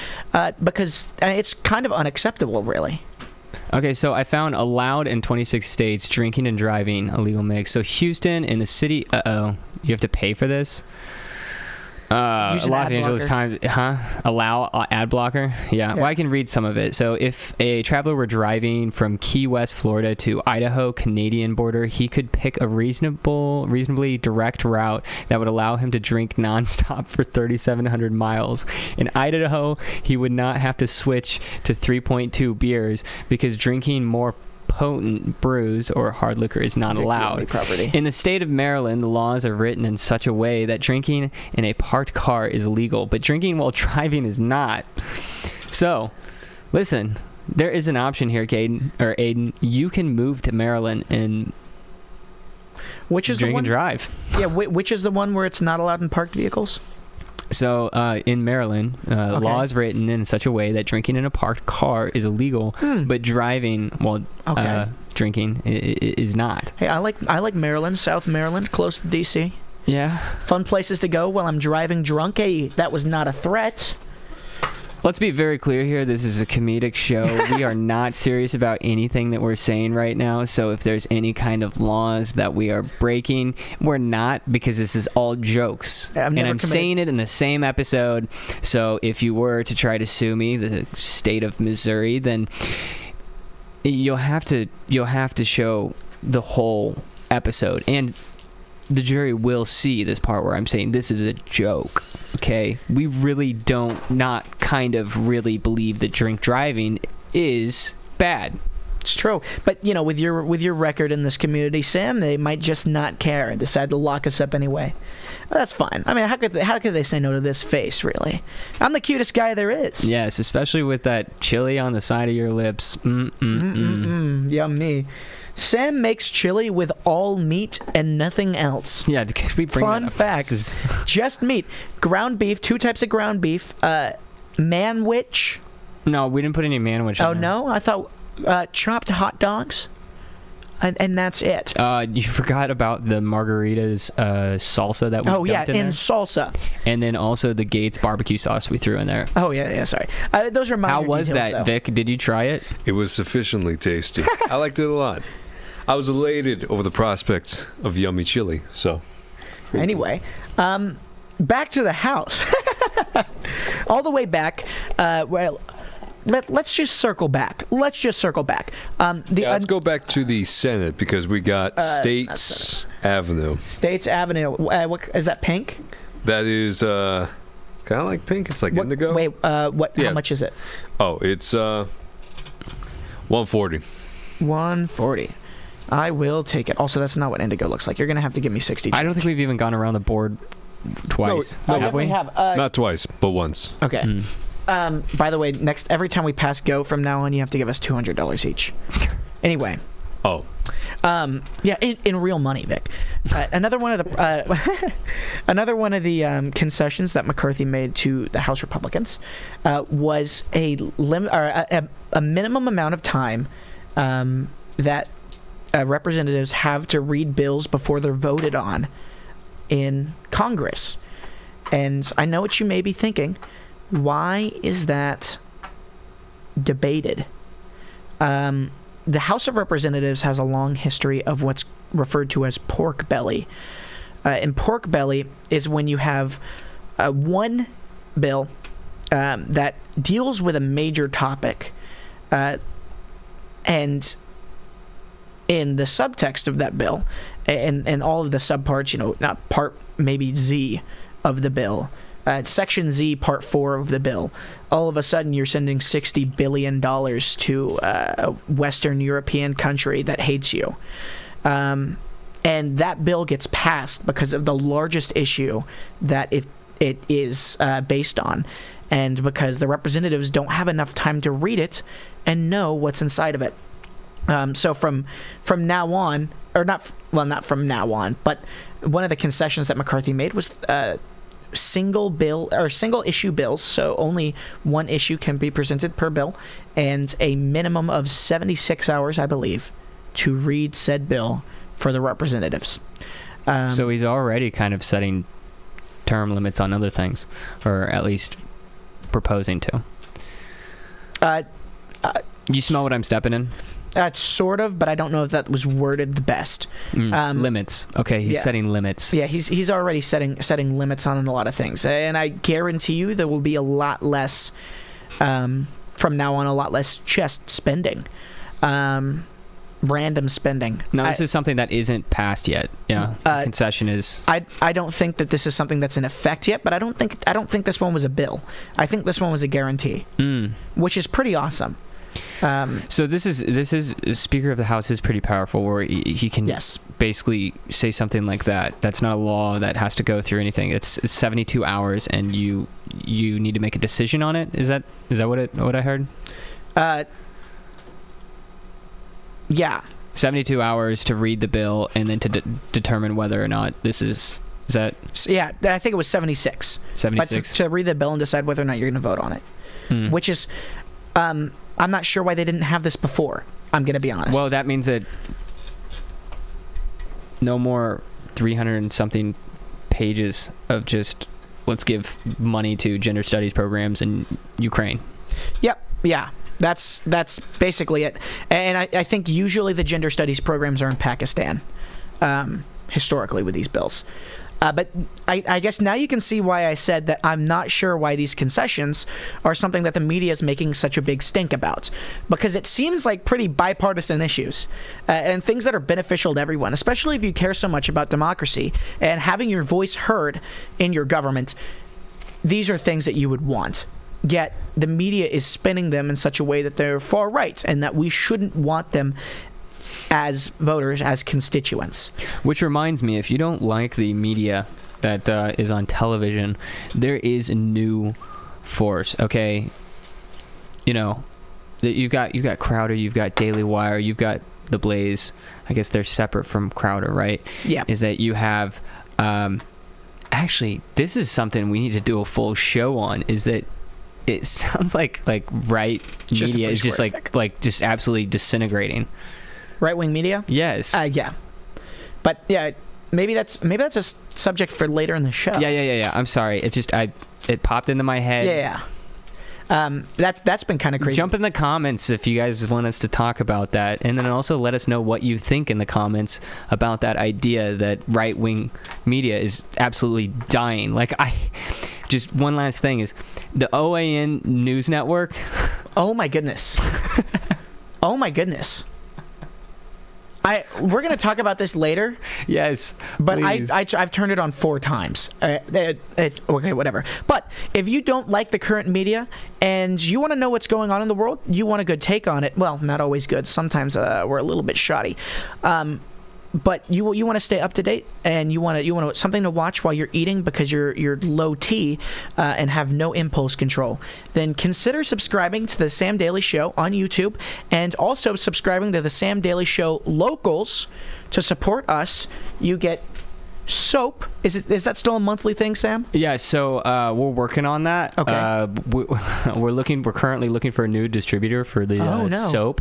because it's kind of unacceptable, really. Okay, so I found allowed in 26 states, drinking and driving, a legal mix. So Houston in the city, you have to pay for this? Los Angeles Times, allow ad blocker? Yeah, well, I can read some of it. So if a traveler were driving from Key West, Florida to Idaho Canadian border, he could pick a reasonably direct route that would allow him to drink nonstop for 3,700 miles. In Idaho, he would not have to switch to 3.2 beers because drinking more potent brews or hard liquor is not allowed. In the state of Maryland, the laws are written in such a way that drinking in a parked car is legal, but drinking while driving is not. So, listen, there is an option here, Aiden. You can move to Maryland and drink and drive. Yeah, which is the one where it's not allowed in parked vehicles? So, in Maryland, the law is written in such a way that drinking in a parked car is illegal, but driving while drinking is not. Hey, I like Maryland, South Maryland, close to D.C. Yeah. Fun places to go while I'm driving drunk. Hey, that was not a threat. Let's be very clear here. This is a comedic show. We are not serious about anything that we're saying right now. So if there's any kind of laws that we are breaking, we're not, because this is all jokes. And I'm saying it in the same episode. So if you were to try to sue me, the state of Missouri, then you'll have to show the whole episode. And the jury will see this part where I'm saying this is a joke. Okay, we really not kind of really believe that drink driving is bad. It's true, but with your record in this community, Sam, they might just not care and decide to lock us up anyway. Well, that's fine. I mean, how could they say no to this face? Really, I'm the cutest guy there is. Yes, especially with that chili on the side of your lips. Yummy. Sam makes chili with all meat and nothing else. Yeah, can we bring Fun fact, just meat. Ground beef, 2 types of ground beef. Manwich. No, we didn't put any manwich Oh, in there. no? I thought chopped hot dogs. And that's it. You forgot about the margaritas salsa that we dumped in there. Salsa. And then also the Gates barbecue sauce we threw in there. Oh, yeah, sorry. Those are minor How was details, that, though. Vic? Did you try it? It was sufficiently tasty. I liked it a lot. I was elated over the prospect of yummy chili. So, anyway, back to the house. All the way back. Let's just circle back. Let's go back to the Senate because we got States Avenue. States Avenue. What is that? Pink? That is kind of like pink. It's like indigo. Wait, what? Yeah. How much is it? Oh, it's 140. 140. I will take it. Also, that's not what indigo looks like. You're gonna have to give me 60. I don't think we've even gone around the board twice. No, have we? Have. Not twice, but once. Okay. By the way, every time we pass go from now on, you have to give us $200 each. Anyway. Oh. Yeah, in real money, Vic. Another one of the concessions that McCarthy made to the House Republicans was a minimum amount of time that representatives have to read bills before they're voted on in Congress. And I know what you may be thinking. Why is that debated? The House of Representatives has a long history of what's referred to as pork belly. And pork belly is when you have one bill that deals with a major topic, and in the subtext of that bill, and all of the subparts, not part maybe Z of the bill, Section Z, Part 4 of the bill, all of a sudden you're sending $60 billion to a Western European country that hates you. And that bill gets passed because of the largest issue that it is based on, and because the representatives don't have enough time to read it and know what's inside of it. So from now on, or not from now on, but one of the concessions that McCarthy made was single issue bills, so only one issue can be presented per bill, and a minimum of 76 hours, I believe, to read said bill for the representatives. So he's already kind of setting term limits on other things, or at least proposing to. You smell what I'm stepping in? Sort of, but I don't know if that was worded the best. Limits. Okay, he's setting limits. Yeah, he's already setting limits on a lot of things, and I guarantee you there will be a lot less from now on, a lot less chest spending, random spending. No, this is something that isn't passed yet. Yeah, concession is. I don't think that this is something that's in effect yet, but I don't think this one was a bill. I think this one was a guarantee, which is pretty awesome. So this is Speaker of the House is pretty powerful, where he can basically say something like that. That's not a law that has to go through anything. It's 72 hours, and you need to make a decision on it. Is that what I heard? Yeah. 72 hours to read the bill, and then to determine whether or not this is that. Yeah, I think it was 76. 76. But to read the bill and decide whether or not you're going to vote on it, which is. I'm not sure why they didn't have this before. I'm going to be honest. Well, that means that no more 300 and something pages of just let's give money to gender studies programs in Ukraine. Yep. Yeah. That's basically it. And I think usually the gender studies programs are in Pakistan, historically, with these bills. But I guess now you can see why I said that I'm not sure why these concessions are something that the media is making such a big stink about. Because it seems like pretty bipartisan issues and things that are beneficial to everyone, especially if you care so much about democracy and having your voice heard in your government. These are things that you would want. Yet the media is spinning them in such a way that they're far right and that we shouldn't want them as voters, as constituents. Which reminds me, if you don't like the media that is on television, there is a new force, okay? You know, you've got Crowder, you've got Daily Wire, you've got The Blaze. I guess they're separate from Crowder, right? Yeah. Is that you have... actually, this is something we need to do a full show on, is that it sounds like right media is just like just absolutely disintegrating. Right-wing media? Yes. Yeah. But yeah, maybe that's a subject for later in the show. Yeah. I'm sorry. It's just it popped into my head. Yeah. That's been kind of crazy. Jump in the comments if you guys want us to talk about that, and then also let us know what you think in the comments about that idea that right-wing media is absolutely dying. Just one last thing is the OAN News Network. Oh my goodness. Oh my goodness. We're going to talk about this later. Yes, but please. I've turned it on 4 times. Okay, whatever. But if you don't like the current media and you want to know what's going on in the world, you want a good take on it. Well, not always good. Sometimes we're a little bit shoddy. But you want to stay up to date, and you want something to watch while you're eating because you're low T and have no impulse control. Then consider subscribing to the Sam Daily Show on YouTube, and also subscribing to the Sam Daily Show Locals to support us. You get soap. Is that still a monthly thing, Sam? Yeah. So we're working on that. Okay. We're currently looking for a new distributor for the soap.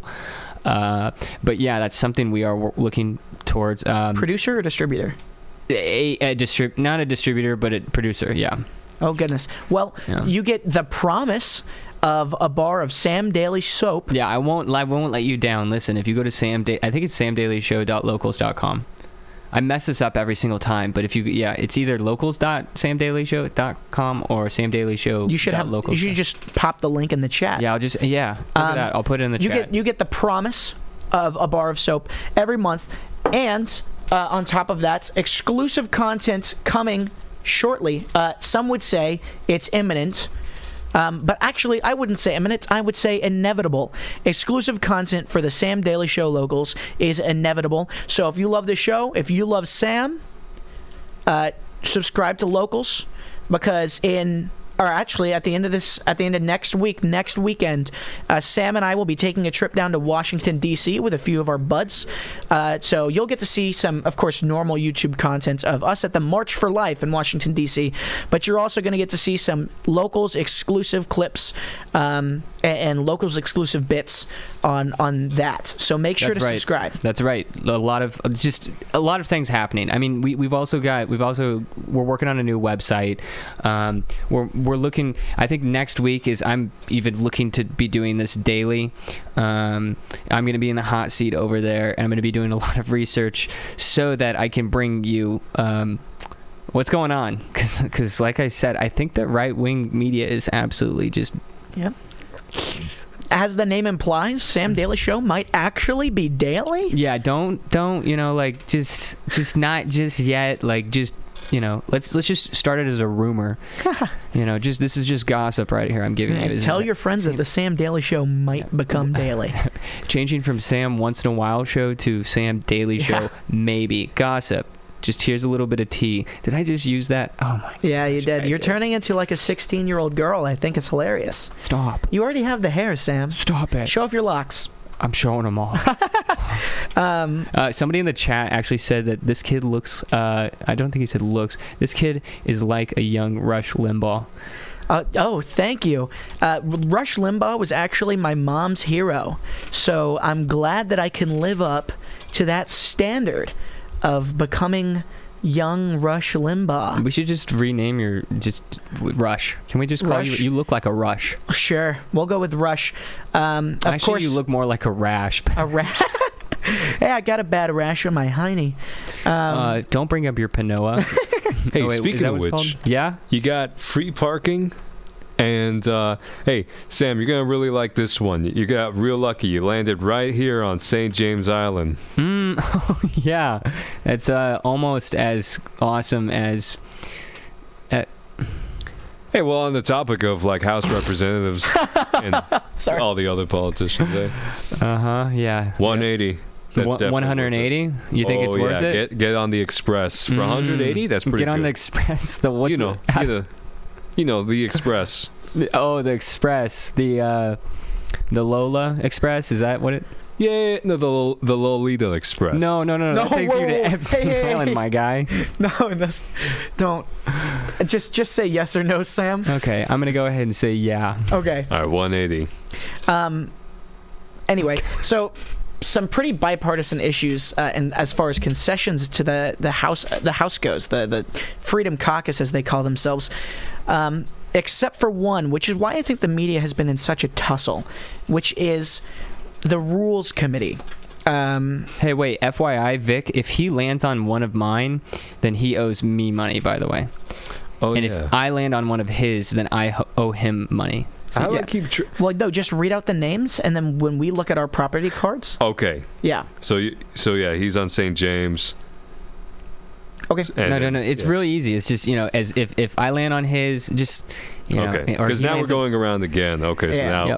But yeah, that's something we are looking towards. Producer or distributor? Not a distributor, but a producer. Yeah. Oh goodness. Well, You get the promise of a bar of Sam Daily soap. Yeah, I won't let you down. Listen, if you go to I think it's samdailyshow.locals.com. I mess this up every single time, but it's either locals.samdailyshow.com or samdailyshow.locals. You should just pop the link in the chat. Yeah, look at that. I'll put it in the chat. You get the promise of a bar of soap every month, and on top of that, exclusive content coming shortly. Some would say it's imminent. But actually, I wouldn't say imminent. I would say inevitable. Exclusive content for the Sam Daily Show Locals is inevitable. So if you love the show, if you love Sam, subscribe to Locals, because in or actually at the end of next weekend, Sam and I will be taking a trip down to Washington, D.C. with a few of our buds. So you'll get to see some, of course, normal YouTube content of us at the March for Life in Washington, D.C., but you're also going to get to see some locals exclusive clips and locals exclusive bits on that. So make sure to subscribe. That's right. A lot of things happening. I mean, we're working on a new website. We're looking. I think next week I'm even looking to be doing this daily. I'm going to be in the hot seat over there, and I'm going to be doing a lot of research so that I can bring you what's going on. Because like I said, I think that right-wing media is absolutely just... Yep. As the name implies, Sam Daly Show might actually be daily? Yeah, don't just not just yet, like just... let's just start it as a rumor. This is just gossip right here. I'm giving you. Tell your friends that the Sam Daly Show might become daily. Changing from Sam Once in a While Show to Sam Daly Show, maybe. Gossip. Just here's a little bit of tea. Did I just use that? Oh my. Yeah, you did. You're turning into like a 16-year-old girl. I think it's hilarious. Stop. You already have the hair, Sam. Stop it. Show off your locks. I'm showing them all. Somebody in the chat actually said that this kid looks, I don't think he said looks, this kid is like a young Rush Limbaugh. Thank you. Rush Limbaugh was actually my mom's hero, so I'm glad that I can live up to that standard of becoming young Rush Limbaugh. We should just rename Rush. Can we just call Rush? you look like a Rush. Sure. We'll go with Rush. Of course, you look more like a rash. A rash? Hey, I got a bad rash on my hiney. Don't bring up your Panoa. Hey, speaking of which, yeah? You got free parking. And, hey, Sam, you're going to really like this one. You got real lucky. You landed right here on St. James Island. Oh, yeah. That's almost as awesome as... Hey, well, on the topic of, like, House representatives and all the other politicians, eh? Uh-huh, yeah. 180. That's 180? You think it's worth it? Get on the Express. For 180, that's pretty good. Get on the Express. The Express. Oh, the Express. The Lola Express? Is that what it... Yeah, no, the Lolita Express. No. That takes you to Epstein Island, my guy. No, don't. Just say yes or no, Sam. Okay, I'm going to go ahead and say yeah. Okay. All right, 180. Anyway, so... some pretty bipartisan issues, and as far as concessions to the House goes, the Freedom Caucus, as they call themselves, except for one, which is why I think the media has been in such a tussle, which is the Rules Committee. Hey, wait, FYI, Vic, if he lands on one of mine, then he owes me money, by the way. Oh, and yeah. if I land on one of his, then I owe him money. So, how do I keep well, no, just read out the names, and then when we look at our property cards... Okay. Yeah. So yeah, he's on St. James. Okay. No. It's really easy. It's just, as if I land on his, just... okay. Because now we're going around again. Okay, so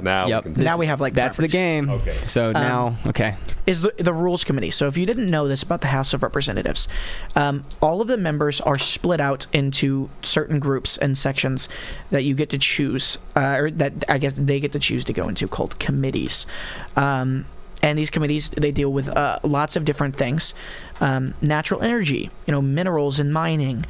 now we have, like, that's the game. Okay. So now, okay. Is the Rules Committee. So if you didn't know this about the House of Representatives, all of the members are split out into certain groups and sections that you get to choose, or that I guess they get to choose to go into, called committees. And these committees, they deal with lots of different things. Natural energy, minerals and mining,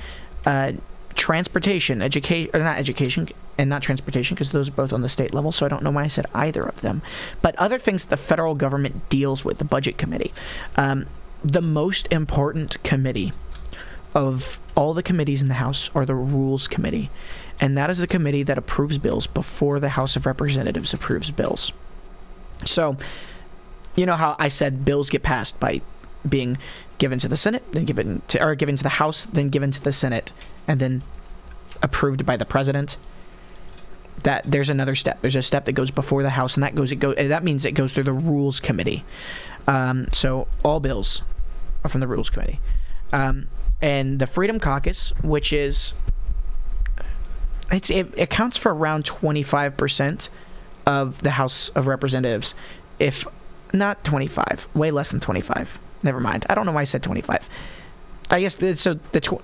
transportation, not transportation, because those are both on the state level, so I don't know why I said either of them. But other things that the federal government deals with, the Budget Committee. The most important committee of all the committees in the House are the Rules Committee, and that is the committee that approves bills before the House of Representatives approves bills. So, you know how I said bills get passed by being given to the Senate, then given to the House, then given to the Senate, and then approved by the President? That there's another step. There's a step that goes before the House, and that means it goes through the Rules Committee. So all bills are from the Rules Committee. And the Freedom Caucus, which is it accounts for around 25% of the House of Representatives, if not 25, way less than 25. Never mind. I don't know why I said 25. I guess so.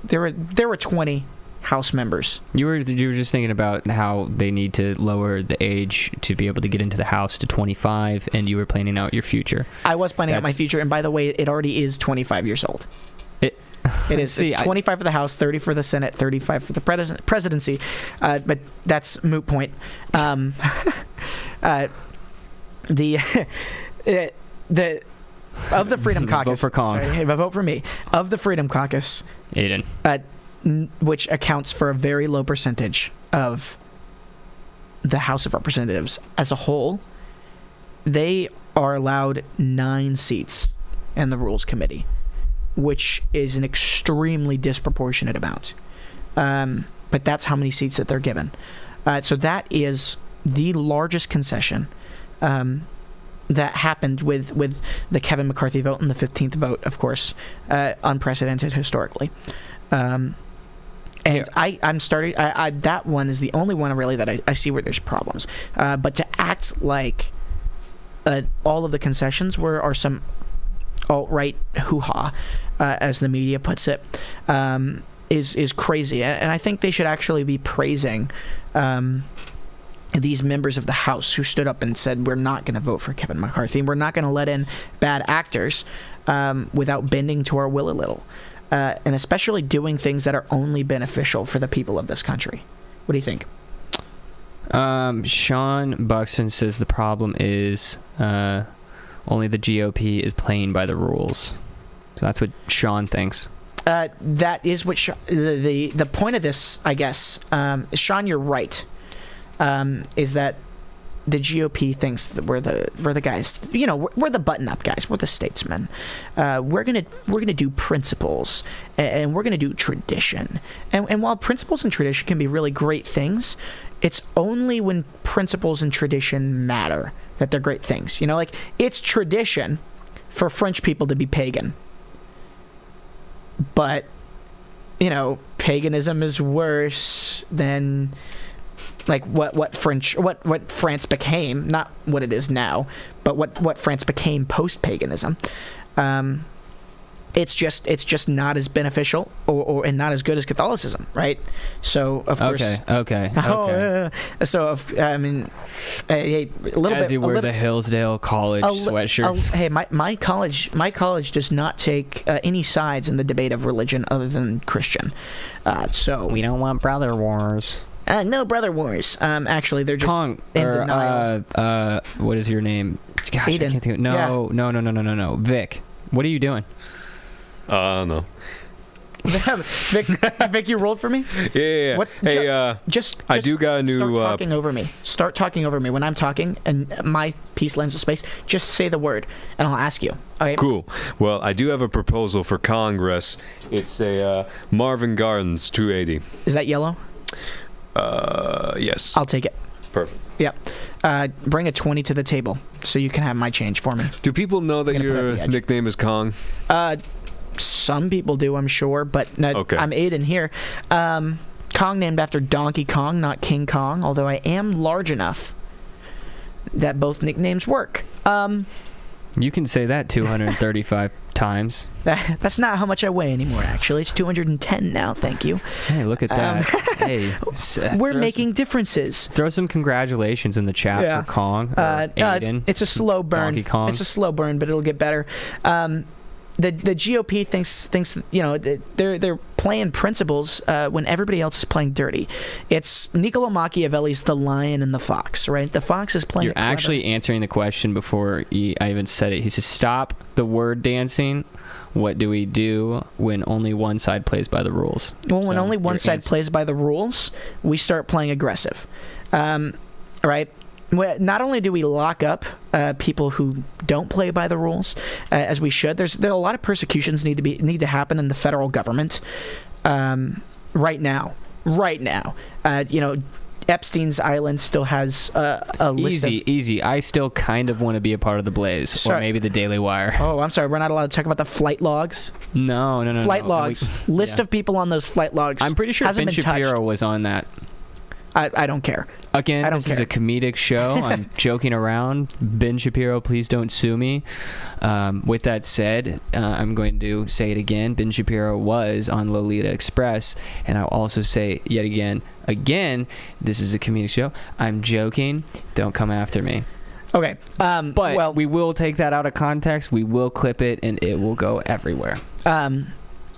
There were 20 House members. You were just thinking about how they need to lower the age to be able to get into the House to 25, and you were planning out your future. I was planning out my future, and by the way, it already is 25 years old. It is. See, it's 25 for the House, 30 for the Senate, 35 for the presidency. But that's moot point. The of the Freedom Caucus. Vote for Kong. Sorry, vote for me. Of the Freedom Caucus, Aiden. Which accounts for a very low percentage of the House of Representatives as a whole, they are allowed 9 seats in the Rules Committee, which is an extremely disproportionate amount. But that's how many seats that they're given. So that is the largest concession that happened with the Kevin McCarthy vote and the 15th vote, of course, unprecedented historically. I'm starting. That one is the only one really that I see where there's problems. But to act like all of the concessions are some alt-right hoo-ha, as the media puts it, is crazy. And I think they should actually be praising these members of the House who stood up and said, we're not going to vote for Kevin McCarthy. We're not going to let in bad actors without bending to our will a little. And especially doing things that are only beneficial for the people of this country. What do you think? Sean Buxton says the problem is only the GOP is playing by the rules. So that's what Sean thinks. That is what the point of this, I guess. Sean, you're right. Is that the GOP thinks that we're the guys, we're the button-up guys, we're the statesmen. We're gonna do principles, and we're gonna do tradition. And while principles and tradition can be really great things, it's only when principles and tradition matter that they're great things. Like it's tradition for French people to be pagan, but paganism is worse than like what France became, not what it is now, but what France became post paganism. It's just not as beneficial and not as good as Catholicism, right? So of course. Okay. So a little As bit. he wears a Hillsdale College sweatshirt. Hey, my college does not take any sides in the debate of religion other than Christian. So we don't want brother wars. No brother wars. Actually, they're just Kong, in denial. what is your name? Gosh, Aiden. I can't think. No. Vic, what are you doing? No. Vic, you rolled for me? Yeah. What? Hey, just I do got a new. Start talking over me. Start talking over me when I'm talking, and my piece lands in space. Just say the word, and I'll ask you. Okay. Cool. Well, I do have a proposal for Congress. It's a Marvin Gardens 280. Is that yellow? Yes. I'll take it. Perfect. Yep. Bring a 20 to the table so you can have my change for me. Do people know that Gonna put it your at the edge. nickname is Kong? Some people do, I'm sure, but Okay. I'm Aiden here. Kong named after Donkey Kong, not King Kong, although I am large enough that both nicknames work. You can say that 235 times. That's not how much I weigh anymore, actually. It's 210 now, thank you. Hey, look at that. Hey, We're making differences. Throw some congratulations in the chat for Kong or Aiden. It's a slow burn. Donkey Kong. It's a slow burn, but it'll get better. The GOP thinks they're playing principles when everybody else is playing dirty. It's Niccolo Machiavelli's The Lion and the Fox, right? The fox is playing. You're actually answering the question before I even said it. He says, "Stop the word dancing. What do we do when only one side plays by the rules?" Well, when only one side plays by the rules, we start playing aggressive, right? Not only do we lock up people who don't play by the rules, as we should. There are a lot of persecutions need to happen in the federal government right now. Epstein's Island still has a list Easy. I still kind of want to be a part of the Blaze, or maybe the Daily Wire. Oh, I'm sorry. We're not allowed to talk about the flight logs. No. Flight logs. List of people on those flight logs. I'm pretty sure Ben Shapiro was on that. I don't care. Again, I don't this is care. a comedic show. I'm joking around. Ben Shapiro, please don't sue me. With that said, I'm going to say it again. Ben Shapiro was on Lolita Express, and I'll also say yet again, this is a comedic show. I'm joking. Don't come after me. Okay. But we will take that out of context. We will clip it, and it will go everywhere.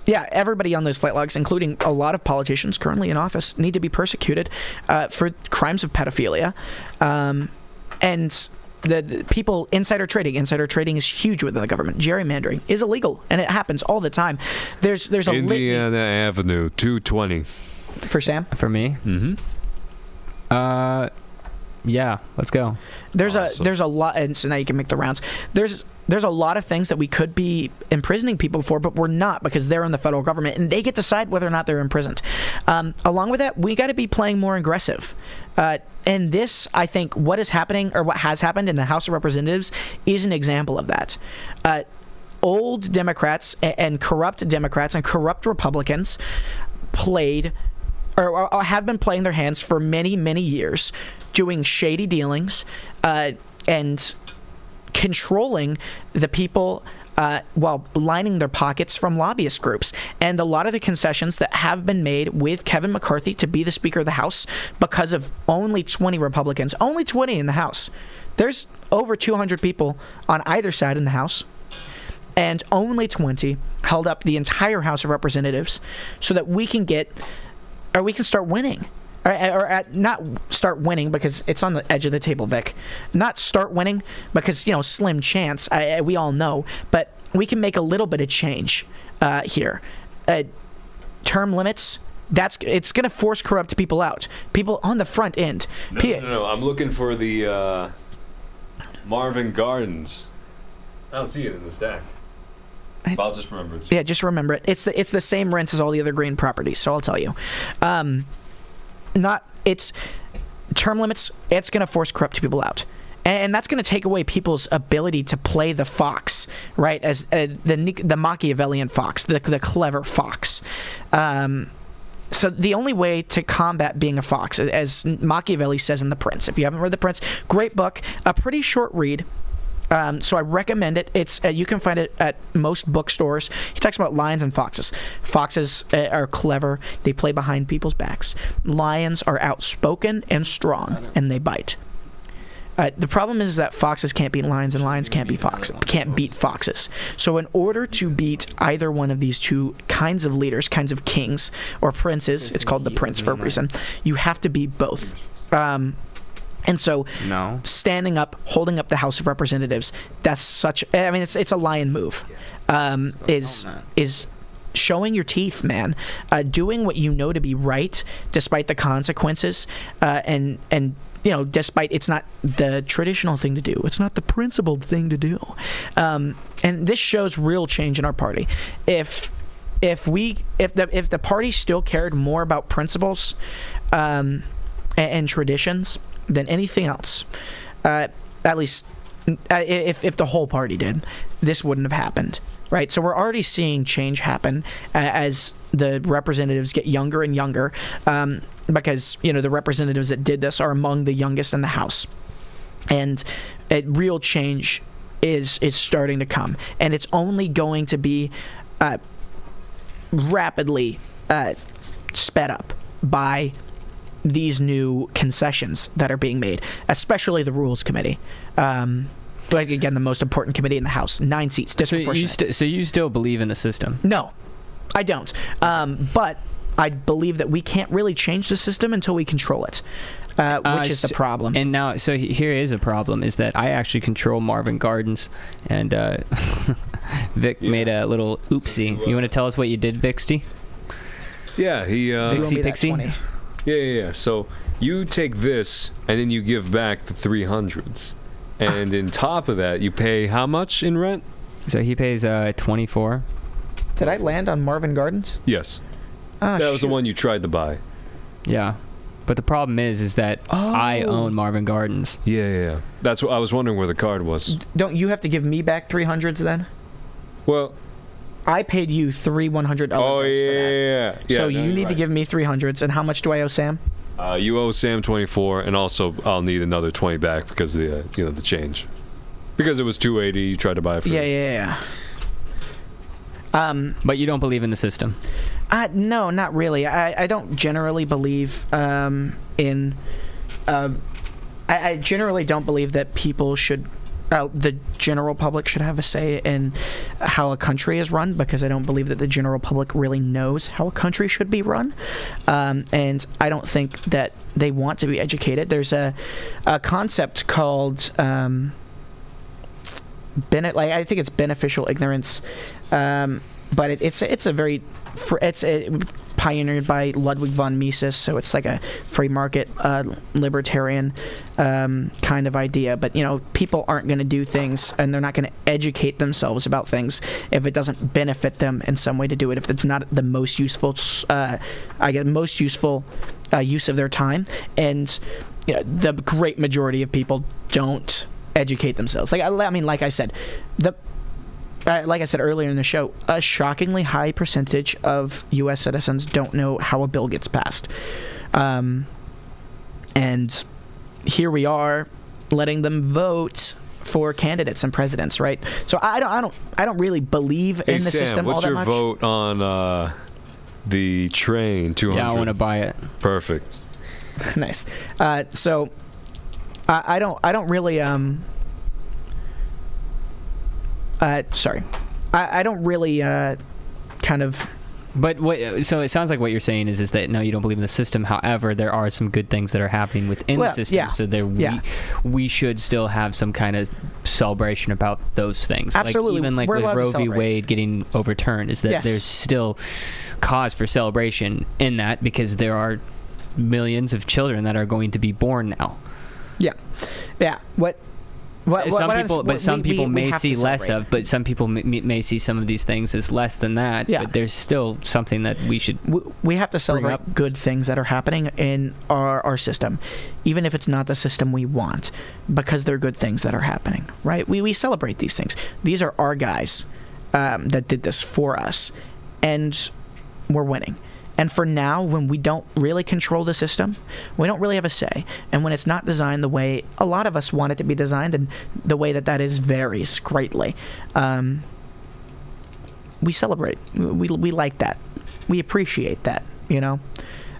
Yeah, everybody on those flight logs, including a lot of politicians currently in office, need to be persecuted for crimes of pedophilia. And the people, insider trading is huge within the government. Gerrymandering is illegal, and it happens all the time. There's a Indiana Avenue, 220. for Sam. For me? Mm-hmm. Yeah, let's go. There's Awesome. a lot, and so now you can make the rounds. There's a lot of things that we could be imprisoning people for, but we're not, because they're in the federal government and they get to decide whether or not they're imprisoned. Along with that, we got to be playing more aggressive. And this, I think, what is happening, or what has happened in the House of Representatives, is an example of that. Old Democrats and corrupt Democrats and corrupt Republicans played, or have been playing their hands for many, many years, doing shady dealings and controlling the people while lining their pockets from lobbyist groups. And a lot of the concessions that have been made with Kevin McCarthy to be the Speaker of the House, because of only 20 Republicans, only 20 in the House. There's over 200 people on either side in the House, and only 20 held up the entire House of Representatives so that we can start winning. Not start winning because it's on the edge of the table, Vic. Not start winning because, slim chance, we all know. But we can make a little bit of change here. Term limits, it's going to force corrupt people out. People on the front end. No. I'm looking for the Marvin Gardens. I don't see it in the stack. I'll just remember it. Yeah, just remember it. It's the same rent as all the other green properties, so I'll tell you. It's term limits. It's going to force corrupt people out, and that's going to take away people's ability to play the fox, right? As the Machiavellian fox, the clever fox. So the only way to combat being a fox, as Machiavelli says in The Prince. If you haven't read The Prince, great book, a pretty short read. So I recommend it. It's you can find it at most bookstores. He talks about lions and foxes. Foxes are clever. They play behind people's backs. Lions are outspoken and strong, and they bite. The problem is that foxes can't beat lions, and lions can't beat foxes. So in order to beat either one of these two kinds of leaders, kinds of kings or princes, it's called the prince for a reason, you have to beat both. And so, standing up, holding up the House of Representatives, it's a lion move. Is showing your teeth, man. Doing what you know to be right, despite the consequences, and despite it's not the traditional thing to do. It's not the principled thing to do. And this shows real change in our party. If the party still cared more about principles and traditions than anything else, at least if the whole party did, this wouldn't have happened, right? So we're already seeing change happen as the representatives get younger and younger, because the representatives that did this are among the youngest in the House, and real change is starting to come, and it's only going to be rapidly sped up by these new concessions that are being made, especially the Rules Committee. Like, again, the most important committee in the House. 9 seats, disproportionate. So you still believe in the system? No, I don't. But I believe that we can't really change the system until we control it, which is the problem. And now, so here is a problem, is that I actually control Marvin Gardens, and Vic made a little oopsie. You want to tell us what you did, Vixty? Yeah, he... Vixie Pixie? Yeah. So you take this, and then you give back the 300s. And in top of that, you pay how much in rent? So he pays 24. Did I land on Marvin Gardens? Yes. Oh, that was the one you tried to buy. Yeah. But the problem is that I own Marvin Gardens. Yeah. That's what I was wondering where the card was. Don't you have to give me back 300s then? Well, I paid you $3 $100 oh, for that. Yeah. So you need to give me 300s, and how much do I owe Sam? You owe Sam 24, and also I'll need another 20 back because of the the change. Because it was 280, you tried to buy it for Yeah. But you don't believe in the system. No, not really. I don't generally believe in. I generally don't believe that people should. The general public should have a say in how a country is run, because I don't believe that the general public really knows how a country should be run, and I don't think that they want to be educated. There's a concept called I think it's beneficial ignorance, but it's pioneered by Ludwig von Mises, so it's like a free market libertarian kind of idea. But people aren't going to do things, and they're not going to educate themselves about things if it doesn't benefit them in some way to do it. If it's not the most useful, use of their time, and the great majority of people don't educate themselves. Like I said, like I said earlier in the show, a shockingly high percentage of U.S. citizens don't know how a bill gets passed, and here we are, letting them vote for candidates and presidents, right? So I don't really believe in the Sam, system all what's that your much. vote on the train 200? Yeah, I want to buy it. Perfect. Nice. So I don't really sorry. I don't really kind of. But so it sounds like what you're saying is that no, you don't believe in the system. However, there are some good things that are happening within the system. Yeah. So we should still have some kind of celebration about those things. Absolutely. Even We're with allowed to Roe v. celebrate. Wade getting overturned, is that Yes. there's still cause for celebration in that, because there are millions of children that are going to be born now. Yeah. Some people may have see to less celebrate. of, but some people may see some of these things as less than that. Yeah. But there's still something that we should. We have to celebrate up. good things that are happening in our system, even if it's not the system we want, because they're good things that are happening, right? We celebrate these things. These are our guys that did this for us, and we're winning. And for now, when we don't really control the system, we don't really have a say. And when it's not designed the way a lot of us want it to be designed, and the way that is varies greatly, we celebrate. We like that. We appreciate that,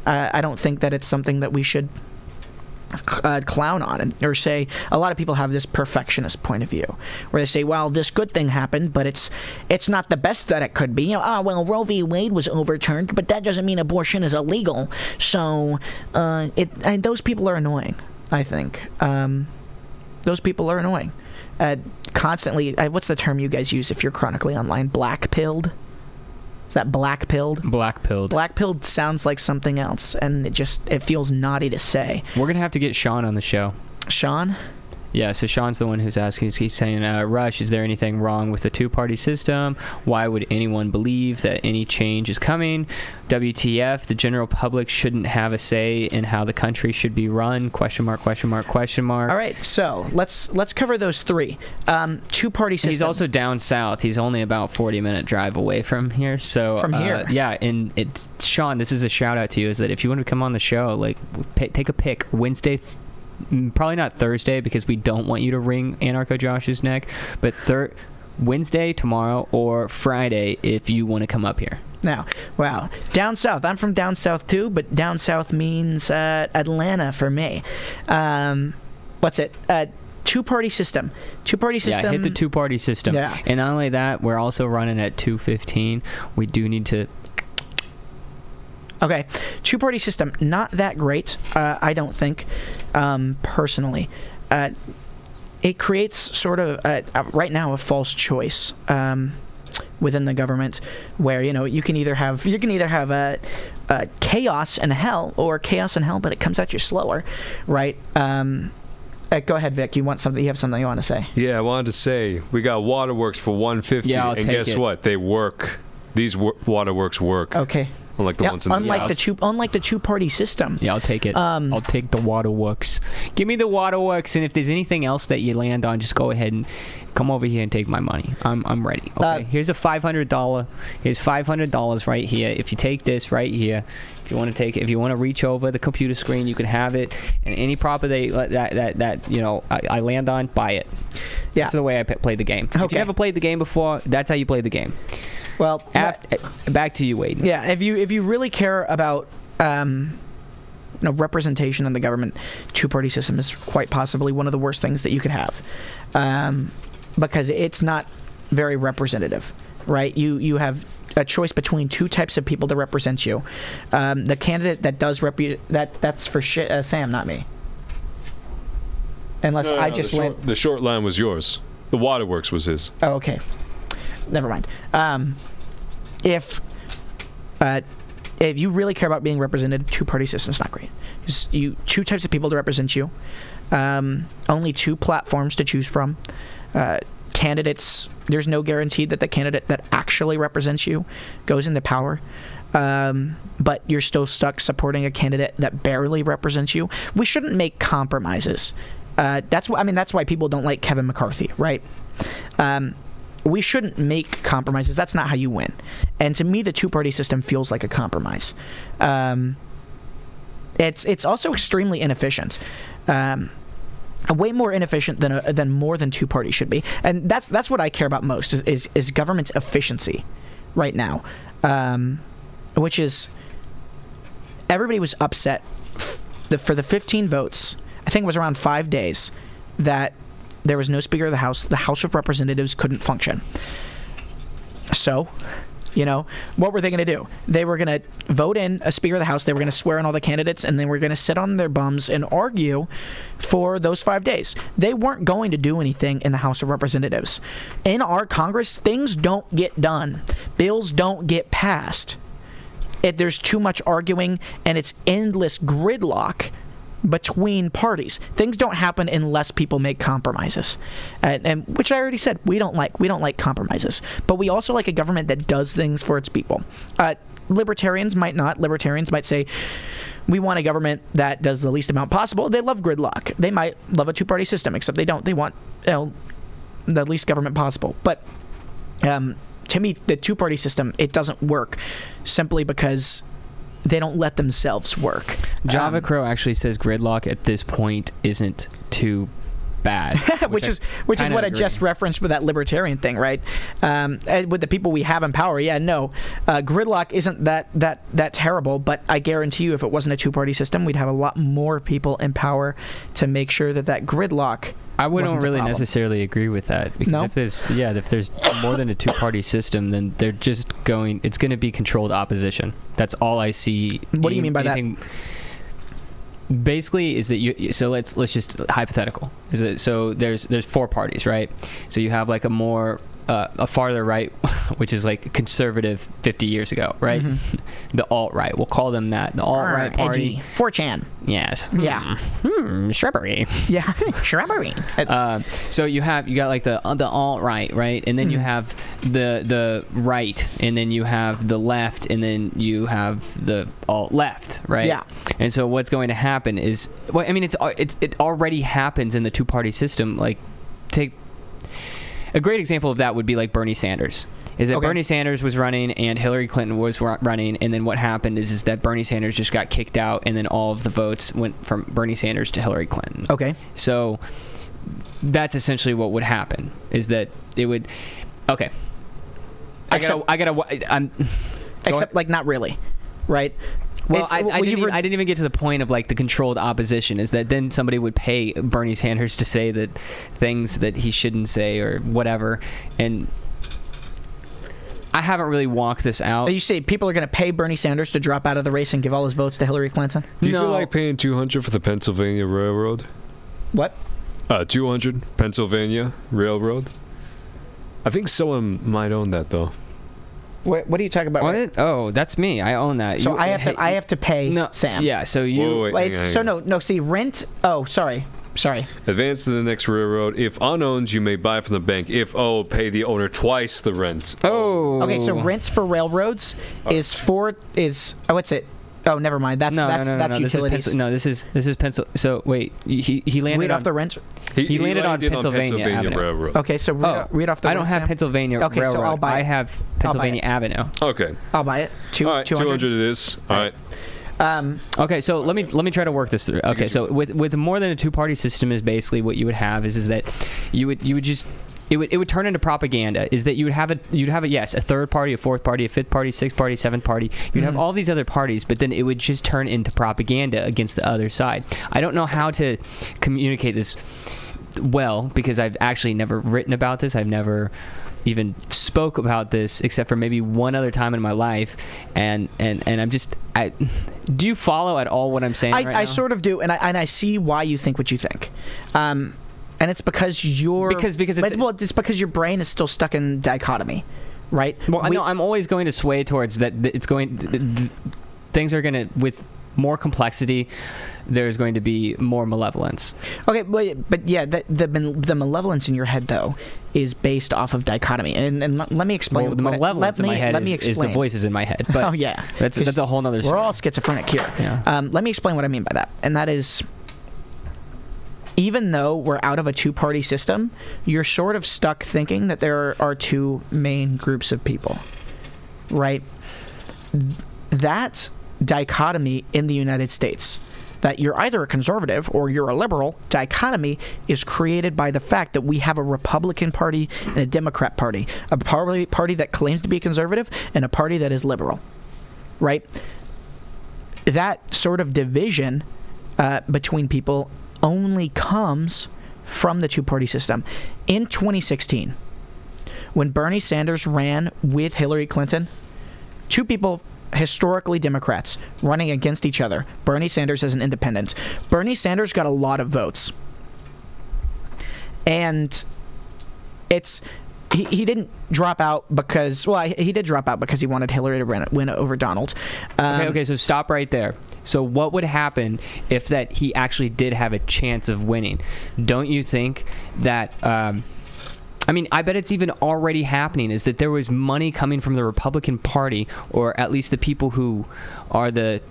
I don't think that it's something that we should clown on or say. A lot of people have this perfectionist point of view where they say, well, this good thing happened, but it's not the best that it could be. Well, Roe v. Wade was overturned, but that doesn't mean abortion is illegal. So and those people are annoying, I think. Those people are annoying. Constantly, what's the term you guys use if you're chronically online? Black-pilled? Is that black-pilled? Black-pilled. Black-pilled sounds like something else, and it feels naughty to say. We're going to have to get Sean on the show. Sean? Yeah, so Sean's the one who's asking. He's saying, Rush, is there anything wrong with the two-party system? Why would anyone believe that any change is coming? WTF, the general public shouldn't have a say in how the country should be run? Question mark, question mark, question mark. All right, so let's cover those three. Two-party system. He's also down south. He's only about 40-minute drive away from here. So From here? Yeah, and Sean, this is a shout-out to you, is that if you want to come on the show, take a pick. Wednesday, probably not Thursday, because we don't want you to wring Anarcho Josh's neck, but Wednesday, tomorrow, or Friday if you want to come up here. Now, wow, down south. I'm from down south too, but down south means Atlanta for me. What's it? Two-party system. Two-party system. Yeah, hit the two-party system. Yeah. And not only that, we're also running at 2:15. We do need to. Okay, two-party system, not that great, I don't think, personally. It creates sort of, right now, a false choice within the government, where you can either have a chaos and hell, or chaos and hell, but it comes at you slower, right? Go ahead, Vic. You have something you want to say? Yeah, I wanted to say we got waterworks for 150, Yeah, I'll and take guess it. what? They work. These waterworks work. Okay. Unlike the ones in this house. Unlike the two-party system. Yeah, I'll take it. I'll take the waterworks. Give me the waterworks, and if there's anything else that you land on, just go ahead and come over here and take my money. I'm ready. Okay, here's a $500. Here's $500 right here. If you take this right here, if you want to take it, if you want to reach over the computer screen, you can have it. And any property that I land on, buy it. Yeah. That's the way I play the game. Okay. If you never played the game before, that's how you play the game. Well, back to you, Wade. Yeah, if you really care about representation in the government, two-party system is quite possibly one of the worst things that you could have, because it's not very representative, right? You have a choice between two types of people to represent you. The candidate that does that's for Sam, not me. Unless the short line was yours. The waterworks was his. Oh, okay. Never mind. If you really care about being represented, two-party system's not great. Two types of people to represent you. Only two platforms to choose from. Candidates, there's no guarantee that the candidate that actually represents you goes into power. But you're still stuck supporting a candidate that barely represents you. We shouldn't make compromises. That's why people don't like Kevin McCarthy, right? We shouldn't make compromises. That's not how you win. And to me, the two-party system feels like a compromise. It's also extremely inefficient. Way more inefficient than more than two parties should be. And that's what I care about most is government's efficiency right now. Which is, everybody was upset for the 15 votes. I think it was around 5 days that there was no Speaker of the House. The House of Representatives couldn't function. So, what were they going to do? They were going to vote in a Speaker of the House. They were going to swear in all the candidates, and they were going to sit on their bums and argue for those 5 days. They weren't going to do anything in the House of Representatives. In our Congress, things don't get done. Bills don't get passed. There's too much arguing, and it's endless gridlock between parties. Things don't happen unless people make compromises, and which I already said we don't like compromises. But we also like a government that does things for its people. Libertarians might not. Libertarians might say we want a government that does the least amount possible. They love gridlock. They might love a two-party system, except they don't. They want the least government possible. But to me, the two-party system, it doesn't work simply because they don't let themselves work. Java Crow actually says gridlock at this point isn't too bad, which is what I just referenced with that libertarian thing, right? With the people we have in power, gridlock isn't that terrible. But I guarantee you, if it wasn't a two-party system, we'd have a lot more people in power to make sure that gridlock. I wouldn't really necessarily agree with that, because if there's more than a two-party system, then they're just going. It's going to be controlled opposition. That's all I see. What do you mean by that? Basically, is that so let's just hypothetical. Is it so? There's four parties, right? So you have like a farther right, which is like conservative 50 years ago, right? Mm-hmm. The alt-right, we'll call them that. The alt-right party. Edgy. 4chan. Yes. Yeah. Shrubbery. Yeah. Shrubbery. So you got like the alt-right, right? And then you have the right, and then you have the left, and then you have the alt-left, right? Yeah. And so what's going to happen is, it already happens in the two-party system. Like, take a great example of that would be like Bernie Sanders. Is that Bernie Sanders was running and Hillary Clinton was running, and then what happened is that Bernie Sanders just got kicked out, and then all of the votes went from Bernie Sanders to Hillary Clinton. Okay. So that's essentially what would happen, is that it would. Okay. Except like not really, right? Well, I didn't even get to the point of like the controlled opposition. Is that then somebody would pay Bernie Sanders to say that things that he shouldn't say or whatever, and I haven't really walked this out. You say people are going to pay Bernie Sanders to drop out of the race and give all his votes to Hillary Clinton? Do you feel like paying $200 for the Pennsylvania Railroad? What? $200 Pennsylvania Railroad. I think someone might own that though. What are you talking about? What? Oh, that's me. I own that. So I have to pay Sam. Yeah. So you. Wait, See, rent. Oh, sorry. Sorry. Advance to the next railroad. If unowned, you may buy from the bank. If owed, pay the owner twice the rent. Oh. Okay, so rents for railroads is what's it? Oh, never mind. That's utilities. This is pencil. So wait, he landed read on off the rents. He landed on Pennsylvania Avenue. Railroad. Okay, so read off the. I don't rents, have Sam. Pennsylvania Okay, Railroad. so I'll buy it. I have Pennsylvania Avenue. Okay. I'll buy it. All right, 200 it is. All right. Okay, so let me try to work this through. Okay, so with more than a two-party system is basically what you would have is that you would just it would turn into propaganda. Is that you'd have a third party, a fourth party, a fifth party, sixth party, seventh party. You'd have all these other parties, but then it would just turn into propaganda against the other side. I don't know how to communicate this well because I've actually never written about this. I've never even spoke about this except for maybe one other time in my life, and I'm just do you follow at all what I'm saying right now? I sort of do, and I see why you think what you think, and it's because it's because your brain is still stuck in dichotomy, right? Well, I know I'm always going to sway towards that. It's going things are going to with more complexity. There's going to be more malevolence. Okay, but yeah, the malevolence in your head though is based off of dichotomy, and let me explain. Well, the malevolence in my head is the voices in my head. But oh yeah, that's a whole nother story. We're all schizophrenic here. Yeah. Let me explain what I mean by that, and that is, even though we're out of a two-party system, you're sort of stuck thinking that there are two main groups of people, right? That dichotomy in the United States, that you're either a conservative or you're a liberal dichotomy, is created by the fact that we have a Republican Party and a Democrat Party, a party that claims to be conservative and a party that is liberal, right? That sort of division between people only comes from the two-party system. In 2016, when Bernie Sanders ran with Hillary Clinton, two people, historically Democrats, running against each other. Bernie Sanders as an independent. Bernie Sanders got a lot of votes. And he didn't drop out because, he did drop out because he wanted Hillary to win over Donald. Okay, so stop right there. So what would happen if that he actually did have a chance of winning? Don't you think that... I bet it's even already happening, is that there was money coming from the Republican Party, or at least the people who are the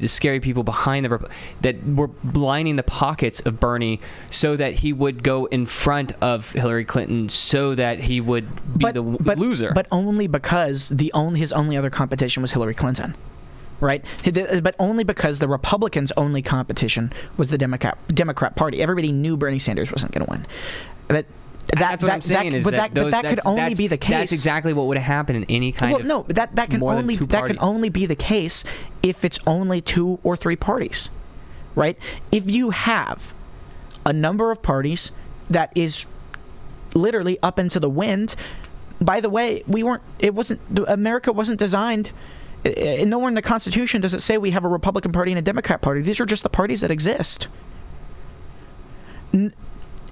scary people behind that were lining the pockets of Bernie so that he would go in front of Hillary Clinton so that he would be the loser. But only because his only other competition was Hillary Clinton. Right, but only because the Republicans' only competition was the Democrat Party. Everybody knew Bernie Sanders wasn't going to win. But that's what I'm saying. That could only be the case. That's exactly what would happen in any kind of. Well, no, that can only be the case if it's only two or three parties, right? If you have a number of parties that is literally up into the wind. By the way, America wasn't designed. Nowhere in the Constitution does it say we have a Republican Party and a Democrat Party. These are just the parties that exist.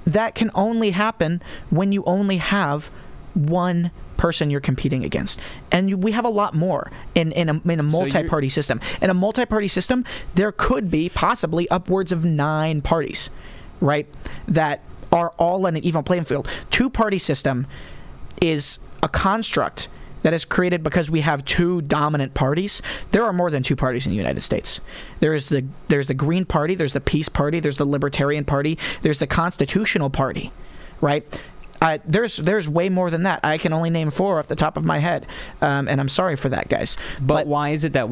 That can only happen when you only have one person you're competing against. And we have a lot more in a multi-party system. In a multi-party system, there could be possibly upwards of 9 parties, right, that are all in an even playing field. Two-party system is a construct that is created because we have two dominant parties. There are more than two parties in the United States. There's the Green Party, there's the Peace Party, there's the Libertarian Party, there's the Constitutional Party, right? There's way more than that. I can only name 4 off the top of my head, and I'm sorry for that, guys. But why is it that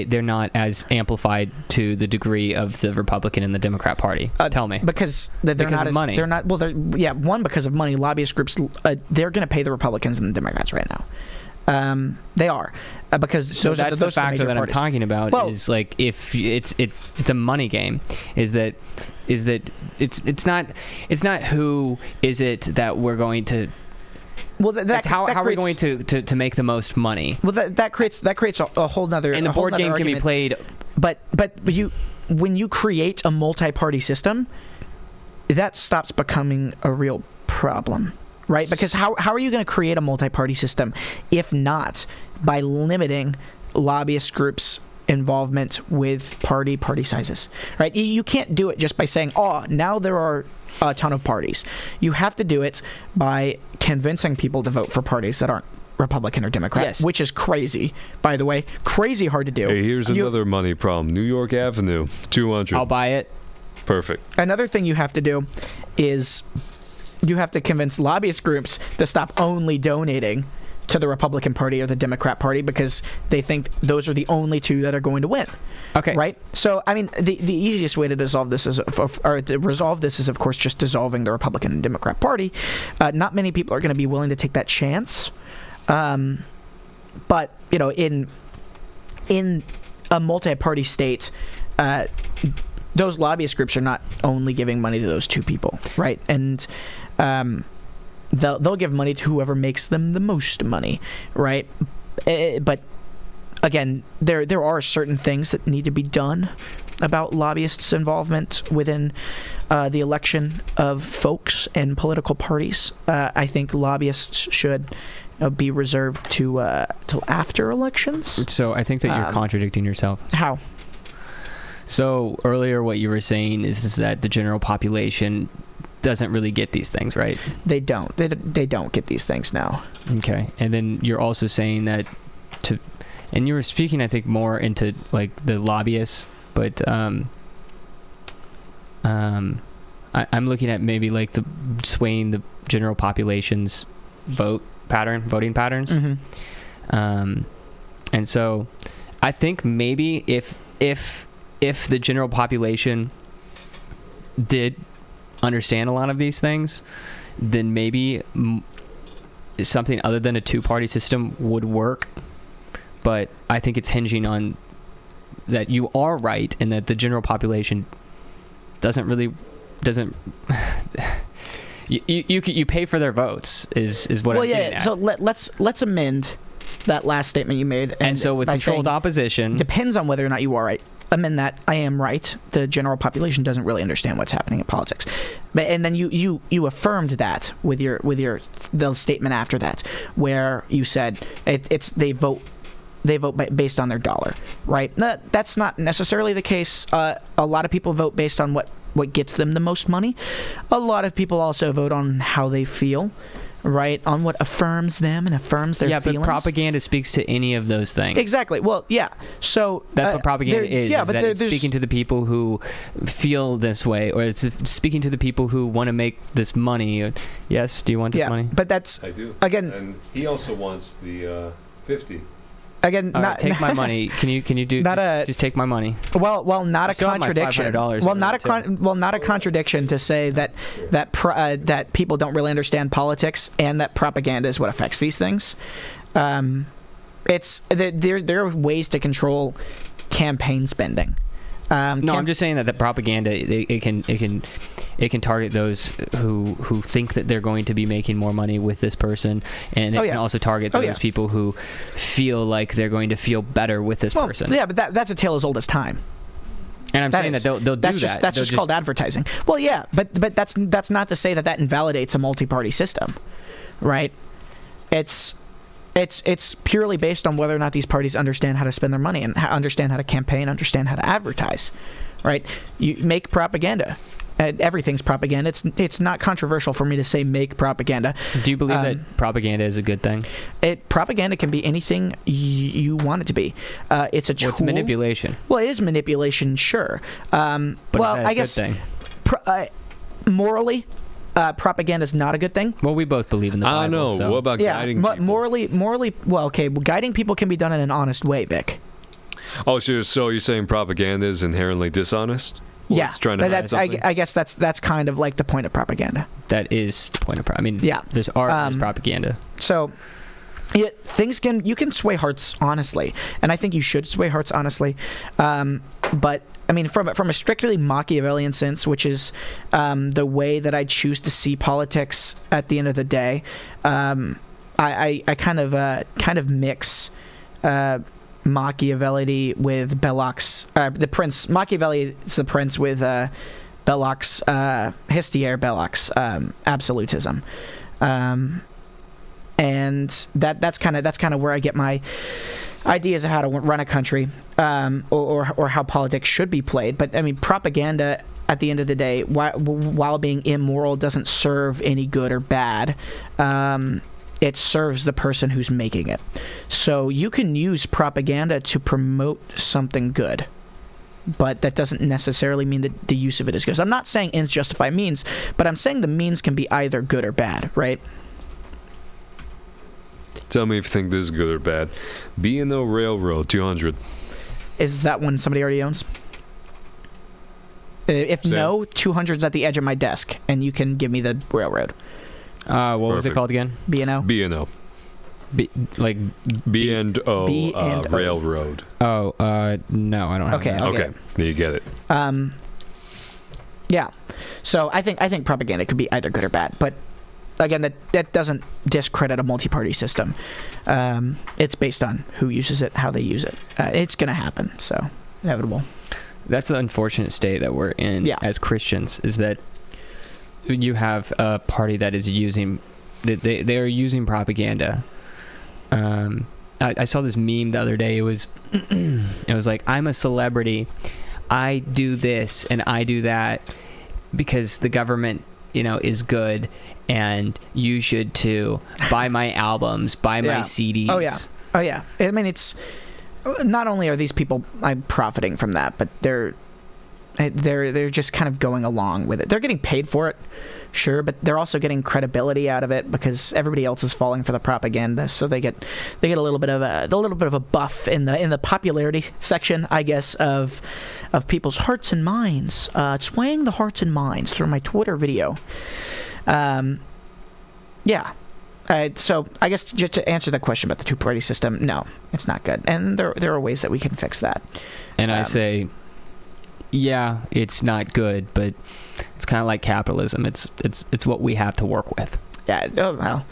they're not as amplified to the degree of the Republican and the Democrat Party? Tell me. Because of money. They're not. Well, one, because of money. Lobbyist groups, they're going to pay the Republicans and the Democrats right now. They are, because those that's are the factor that parties. I'm talking about. Is like if it's a money game. Is that it's not who is it that we're going to. Well, how are we going to make the most money? Well, that creates a whole nother. And the board game argument. can be played. But when you create a multi-party system, that stops becoming a real problem, right? Because how are you going to create a multi-party system if not by limiting lobbyist groups' involvement with party sizes, right? You can't do it just by saying, oh, now there are a ton of parties. You have to do it by convincing people to vote for parties that aren't Republican or Democrat, Yes. which is crazy, by the way. Crazy hard to do. Hey, here's You- another money problem. New York Avenue, 200. I'll buy it. Perfect. Another thing you have to do is you have to convince lobbyist groups to stop only donating to the Republican Party or the Democrat Party because they think those are the only two that are going to win. Okay. Right? So, I mean, the easiest way to dissolve this is, of course, just dissolving the Republican and Democrat Party. Not many people are going to be willing to take that chance. But, you know, in a multi-party state, those lobbyist groups are not only giving money to those two people, right? And they'll give money to whoever makes them the most money, right? But again, there are certain things that need to be done about lobbyists' involvement within the election of folks and political parties. I think lobbyists should be reserved till after elections. So I think that you're contradicting yourself. How? So earlier what you were saying is that the general population doesn't really get these things, right? They don't. They don't get these things now. Okay. And then you're also saying that and you were speaking, I think, more into like the lobbyists, but I'm looking at maybe like the swaying the general population's voting patterns. Mm-hmm. And so I think maybe if the general population did understand a lot of these things, then maybe something other than a two-party system would work. But I think it's hinging on that you are right and that the general population doesn't you pay for their votes is what I'm getting at. So let's amend that last statement you made. And so with by controlled saying, opposition, depends on whether or not you are right. Amend that. I am right. The general population doesn't really understand what's happening in politics. And then you affirmed that with the statement after that, where you said they vote based on their dollar, right? That's not necessarily the case. A lot of people vote based on what gets them the most money. A lot of people also vote on how they feel, right? On what affirms them and affirms their feelings. Yeah, but propaganda speaks to any of those things. Exactly. Well, yeah. So that's what propaganda is. Yeah, is but that it's speaking to the people who feel this way, or it's speaking to the people who want to make this money. Yes, do you want this money? But that's I do. Again, and he also wants the 50. Again, all not right, take my money. Can you do just take my money? Well, not I a still have my contradiction. $500 Well, not a too. contradiction to say that people don't really understand politics and that propaganda is what affects these things. It's there are ways to control campaign spending. I'm just saying that the propaganda it can target those who think that they're going to be making more money with this person, and it can also target those people who feel like they're going to feel better with this person. Yeah, but that's a tale as old as time. And I'm saying that they'll do that. That's just called advertising. Well, yeah, but that's not to say that invalidates a multi-party system, right? It's purely based on whether or not these parties understand how to spend their money and understand how to campaign, understand how to advertise, right? You make propaganda. Everything's propaganda. It's not controversial for me to say make propaganda. Do you believe that propaganda is a good thing? Propaganda can be anything you want it to be. It's a tool. What's manipulation? Well, it is manipulation, sure. But well, is that I guess good thing? Morally, propaganda is not a good thing. Well, we both believe in the Bible. I know. So. What about guiding people? Morally, well, okay. Well, guiding people can be done in an honest way, Vic. Oh, so you're saying propaganda is inherently dishonest? Well, Yeah, it's trying to but hide something? I guess that's kind of like the point of propaganda. That is the point of propaganda. I mean, Yeah. there's art, there's propaganda. So, you can sway hearts honestly, and I think you should sway hearts honestly. But I mean, from a strictly Machiavellian sense, which is the way that I choose to see politics at the end of the day, I kind of mix Machiavelli with Belloc's the prince. Machiavelli is the prince with Belloc's Histier Belloc's absolutism, and that's kind of where I get my ideas of how to run a country, or how politics should be played. But I mean, propaganda, at the end of the day, while being immoral, doesn't serve any good or bad. It serves the person who's making it. So you can use propaganda to promote something good, but that doesn't necessarily mean that the use of it is good. So I'm not saying ends justify means, but I'm saying the means can be either good or bad, right? Tell me if you think this is good or bad. B&O Railroad 200. Is that one somebody already owns? If Sam? no, 200's at the edge of my desk, and you can give me the railroad. What was it Perfect. called again? B&O? B&O. Like B&O B&O. Railroad. no, I don't have Okay. that. Okay, there you get it. Yeah. So I think propaganda could be either good or bad, but again, that doesn't discredit a multi-party system. It's based on who uses it, how they use it. It's going to happen, so inevitable. That's the unfortunate state that we're in as Christians, is that you have a party that is using, they are using propaganda. I saw this meme the other day. It was like, I'm a celebrity, I do this and I do that because the government, is good, and you should too. Buy my albums, buy my CDs. Oh yeah. I mean, it's not only are these people profiting from that, but they're just kind of going along with it. They're getting paid for it, sure, but they're also getting credibility out of it because everybody else is falling for the propaganda. So they get a little bit of a buff in the popularity section, I guess, of people's hearts and minds, swaying the hearts and minds through my Twitter video. Yeah. So I guess just to answer the question about the two-party system, no, it's not good, and there are ways that we can fix that. And I say, yeah, it's not good, but it's kind of like capitalism. It's what we have to work with. Yeah. Oh, well,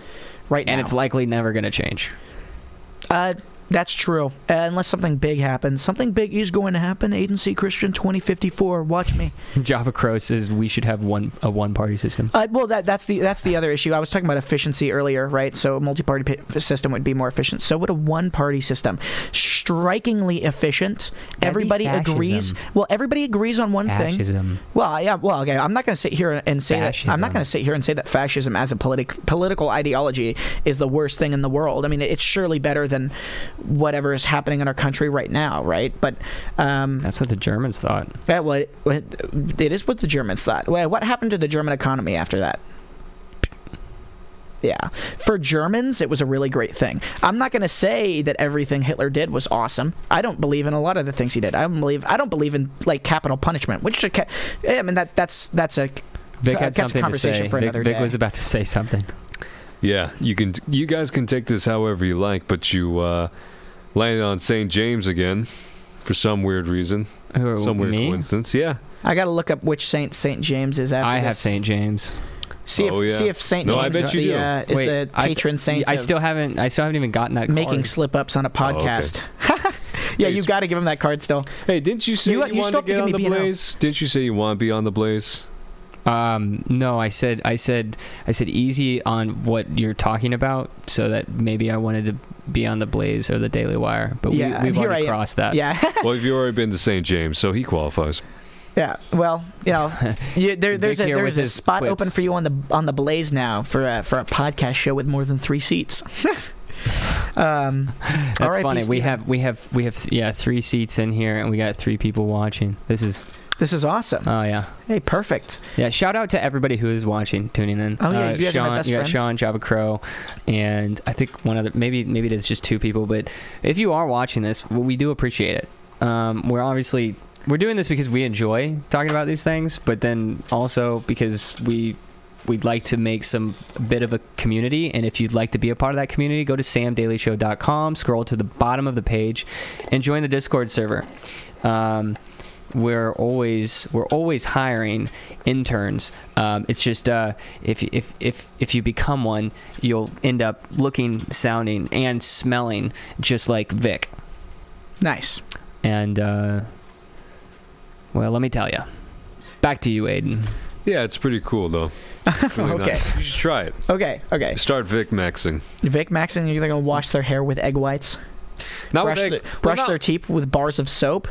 right now. And it's likely never going to change. That's true. Unless something big happens. Something big is going to happen. Aiden C. Christian 2054. Watch me. Java Crow says we should have a one-party system. Well, that's the other issue. I was talking about efficiency earlier, right? So a multi-party system would be more efficient. So would a one-party system. Strikingly efficient. Everybody agrees. Well, everybody agrees on one thing. Well, yeah. Well, okay. I'm not going to sit here and say that. I'm not going to sit here and say that fascism as a political ideology is the worst thing in the world. I mean, it's surely better than whatever is happening in our country right now, right? But that's what the Germans thought. Yeah, well, it is what the Germans thought. Well, what happened to the German economy after that? Yeah, for Germans, it was a really great thing. I'm not going to say that everything Hitler did was awesome. I don't believe in a lot of the things he did. I don't believe in like capital punishment, which I mean that's a Vic had something conversation to say. for another day. Vic was about to say something. Yeah, you guys can take this however you like, but you landed on St. James again for some weird reason. Some weird coincidence. Yeah. I got to look up which St. James is after I this. have St. James. See if St. James I bet is the patron saint. I still haven't even gotten that card. Making slip-ups on a podcast. Oh, okay. Yeah, you got to give him that card still. Hey, didn't you say you wanted to get on the Blaze? Didn't you say you want to be on the Blaze? No, I said easy on what you're talking about, so that maybe I wanted to be on the Blaze or the Daily Wire, but we've already crossed that. Yeah. Well, you've already been to St. James, so he qualifies. Yeah. Well, there's a spot quips. open for you on the Blaze now for a podcast show with more than 3 seats. That's funny. Steven. We have 3 seats in here, and we got 3 people watching. This is awesome. Oh yeah. Hey, perfect. Yeah. Shout out to everybody who is watching, tuning in. Oh yeah, you guys are my best friends. You got Sean, Java Crow, and I think one other. Maybe it is just 2 people, but if you are watching this, we do appreciate it. We're doing this because we enjoy talking about these things, but then also because we'd like to make a bit of a community. And if you'd like to be a part of that community, go to samdailyshow.com, scroll to the bottom of the page, and join the Discord server. We're always hiring interns. It's just if you become one, you'll end up looking, sounding, and smelling just like Vic. Nice. And well, let me tell you. Back to you, Aiden. Yeah, it's pretty cool though. Really Okay. Nice. You should try it. Okay. Start Vic Maxing. Vic Maxing, you're going to wash their hair with egg whites. Not brush, with egg. brush well, their teeth with bars of soap.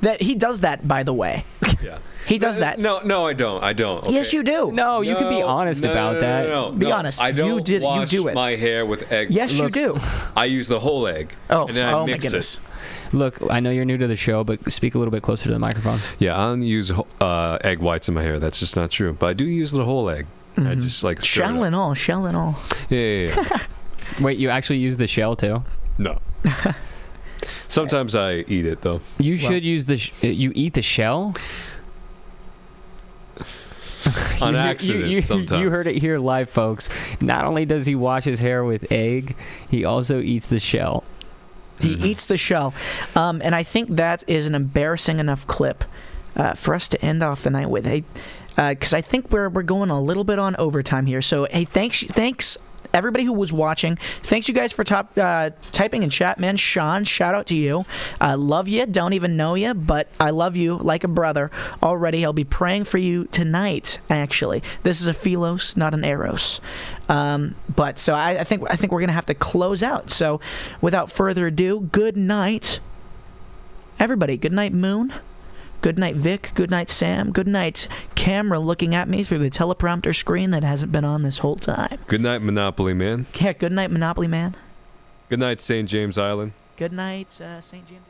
That he does that, by the way. Yeah. He does that. No, I don't. Okay. Yes, you do. No, you can be honest about that. No, Be honest. I don't You wash do it. my hair with egg. Yes, you do. I use the whole egg. Oh, and then I my mix goodness. it. Look, I know you're new to the show, but speak a little bit closer to the microphone. Yeah, I don't use egg whites in my hair. That's just not true. But I do use the whole egg. I just like stir it Shell up. and all, shell and all. Yeah. Wait, you actually use the shell too? No. Sometimes I eat it though. You should use the. You eat the shell? On accident, sometimes. You heard it here live, folks. Not only does he wash his hair with egg, he also eats the shell. He eats the shell. And I think that is an embarrassing enough clip for us to end off the night with. Hey, because I think we're going a little bit on overtime here. So, hey, thanks everybody who was watching. Thanks you guys for typing in chat, man. Sean, shout out to you. I love you. Don't even know you, but I love you like a brother already. I'll be praying for you tonight, actually. This is a Philos, not an Eros. But so I think we're going to have to close out. So without further ado, good night, everybody. Good night, Moon. Good night, Vic. Good night, Sam. Good night, camera looking at me through the teleprompter screen that hasn't been on this whole time. Good night, Monopoly Man. Yeah, good night, Monopoly Man. Good night, St. James Island. Good night, St. James.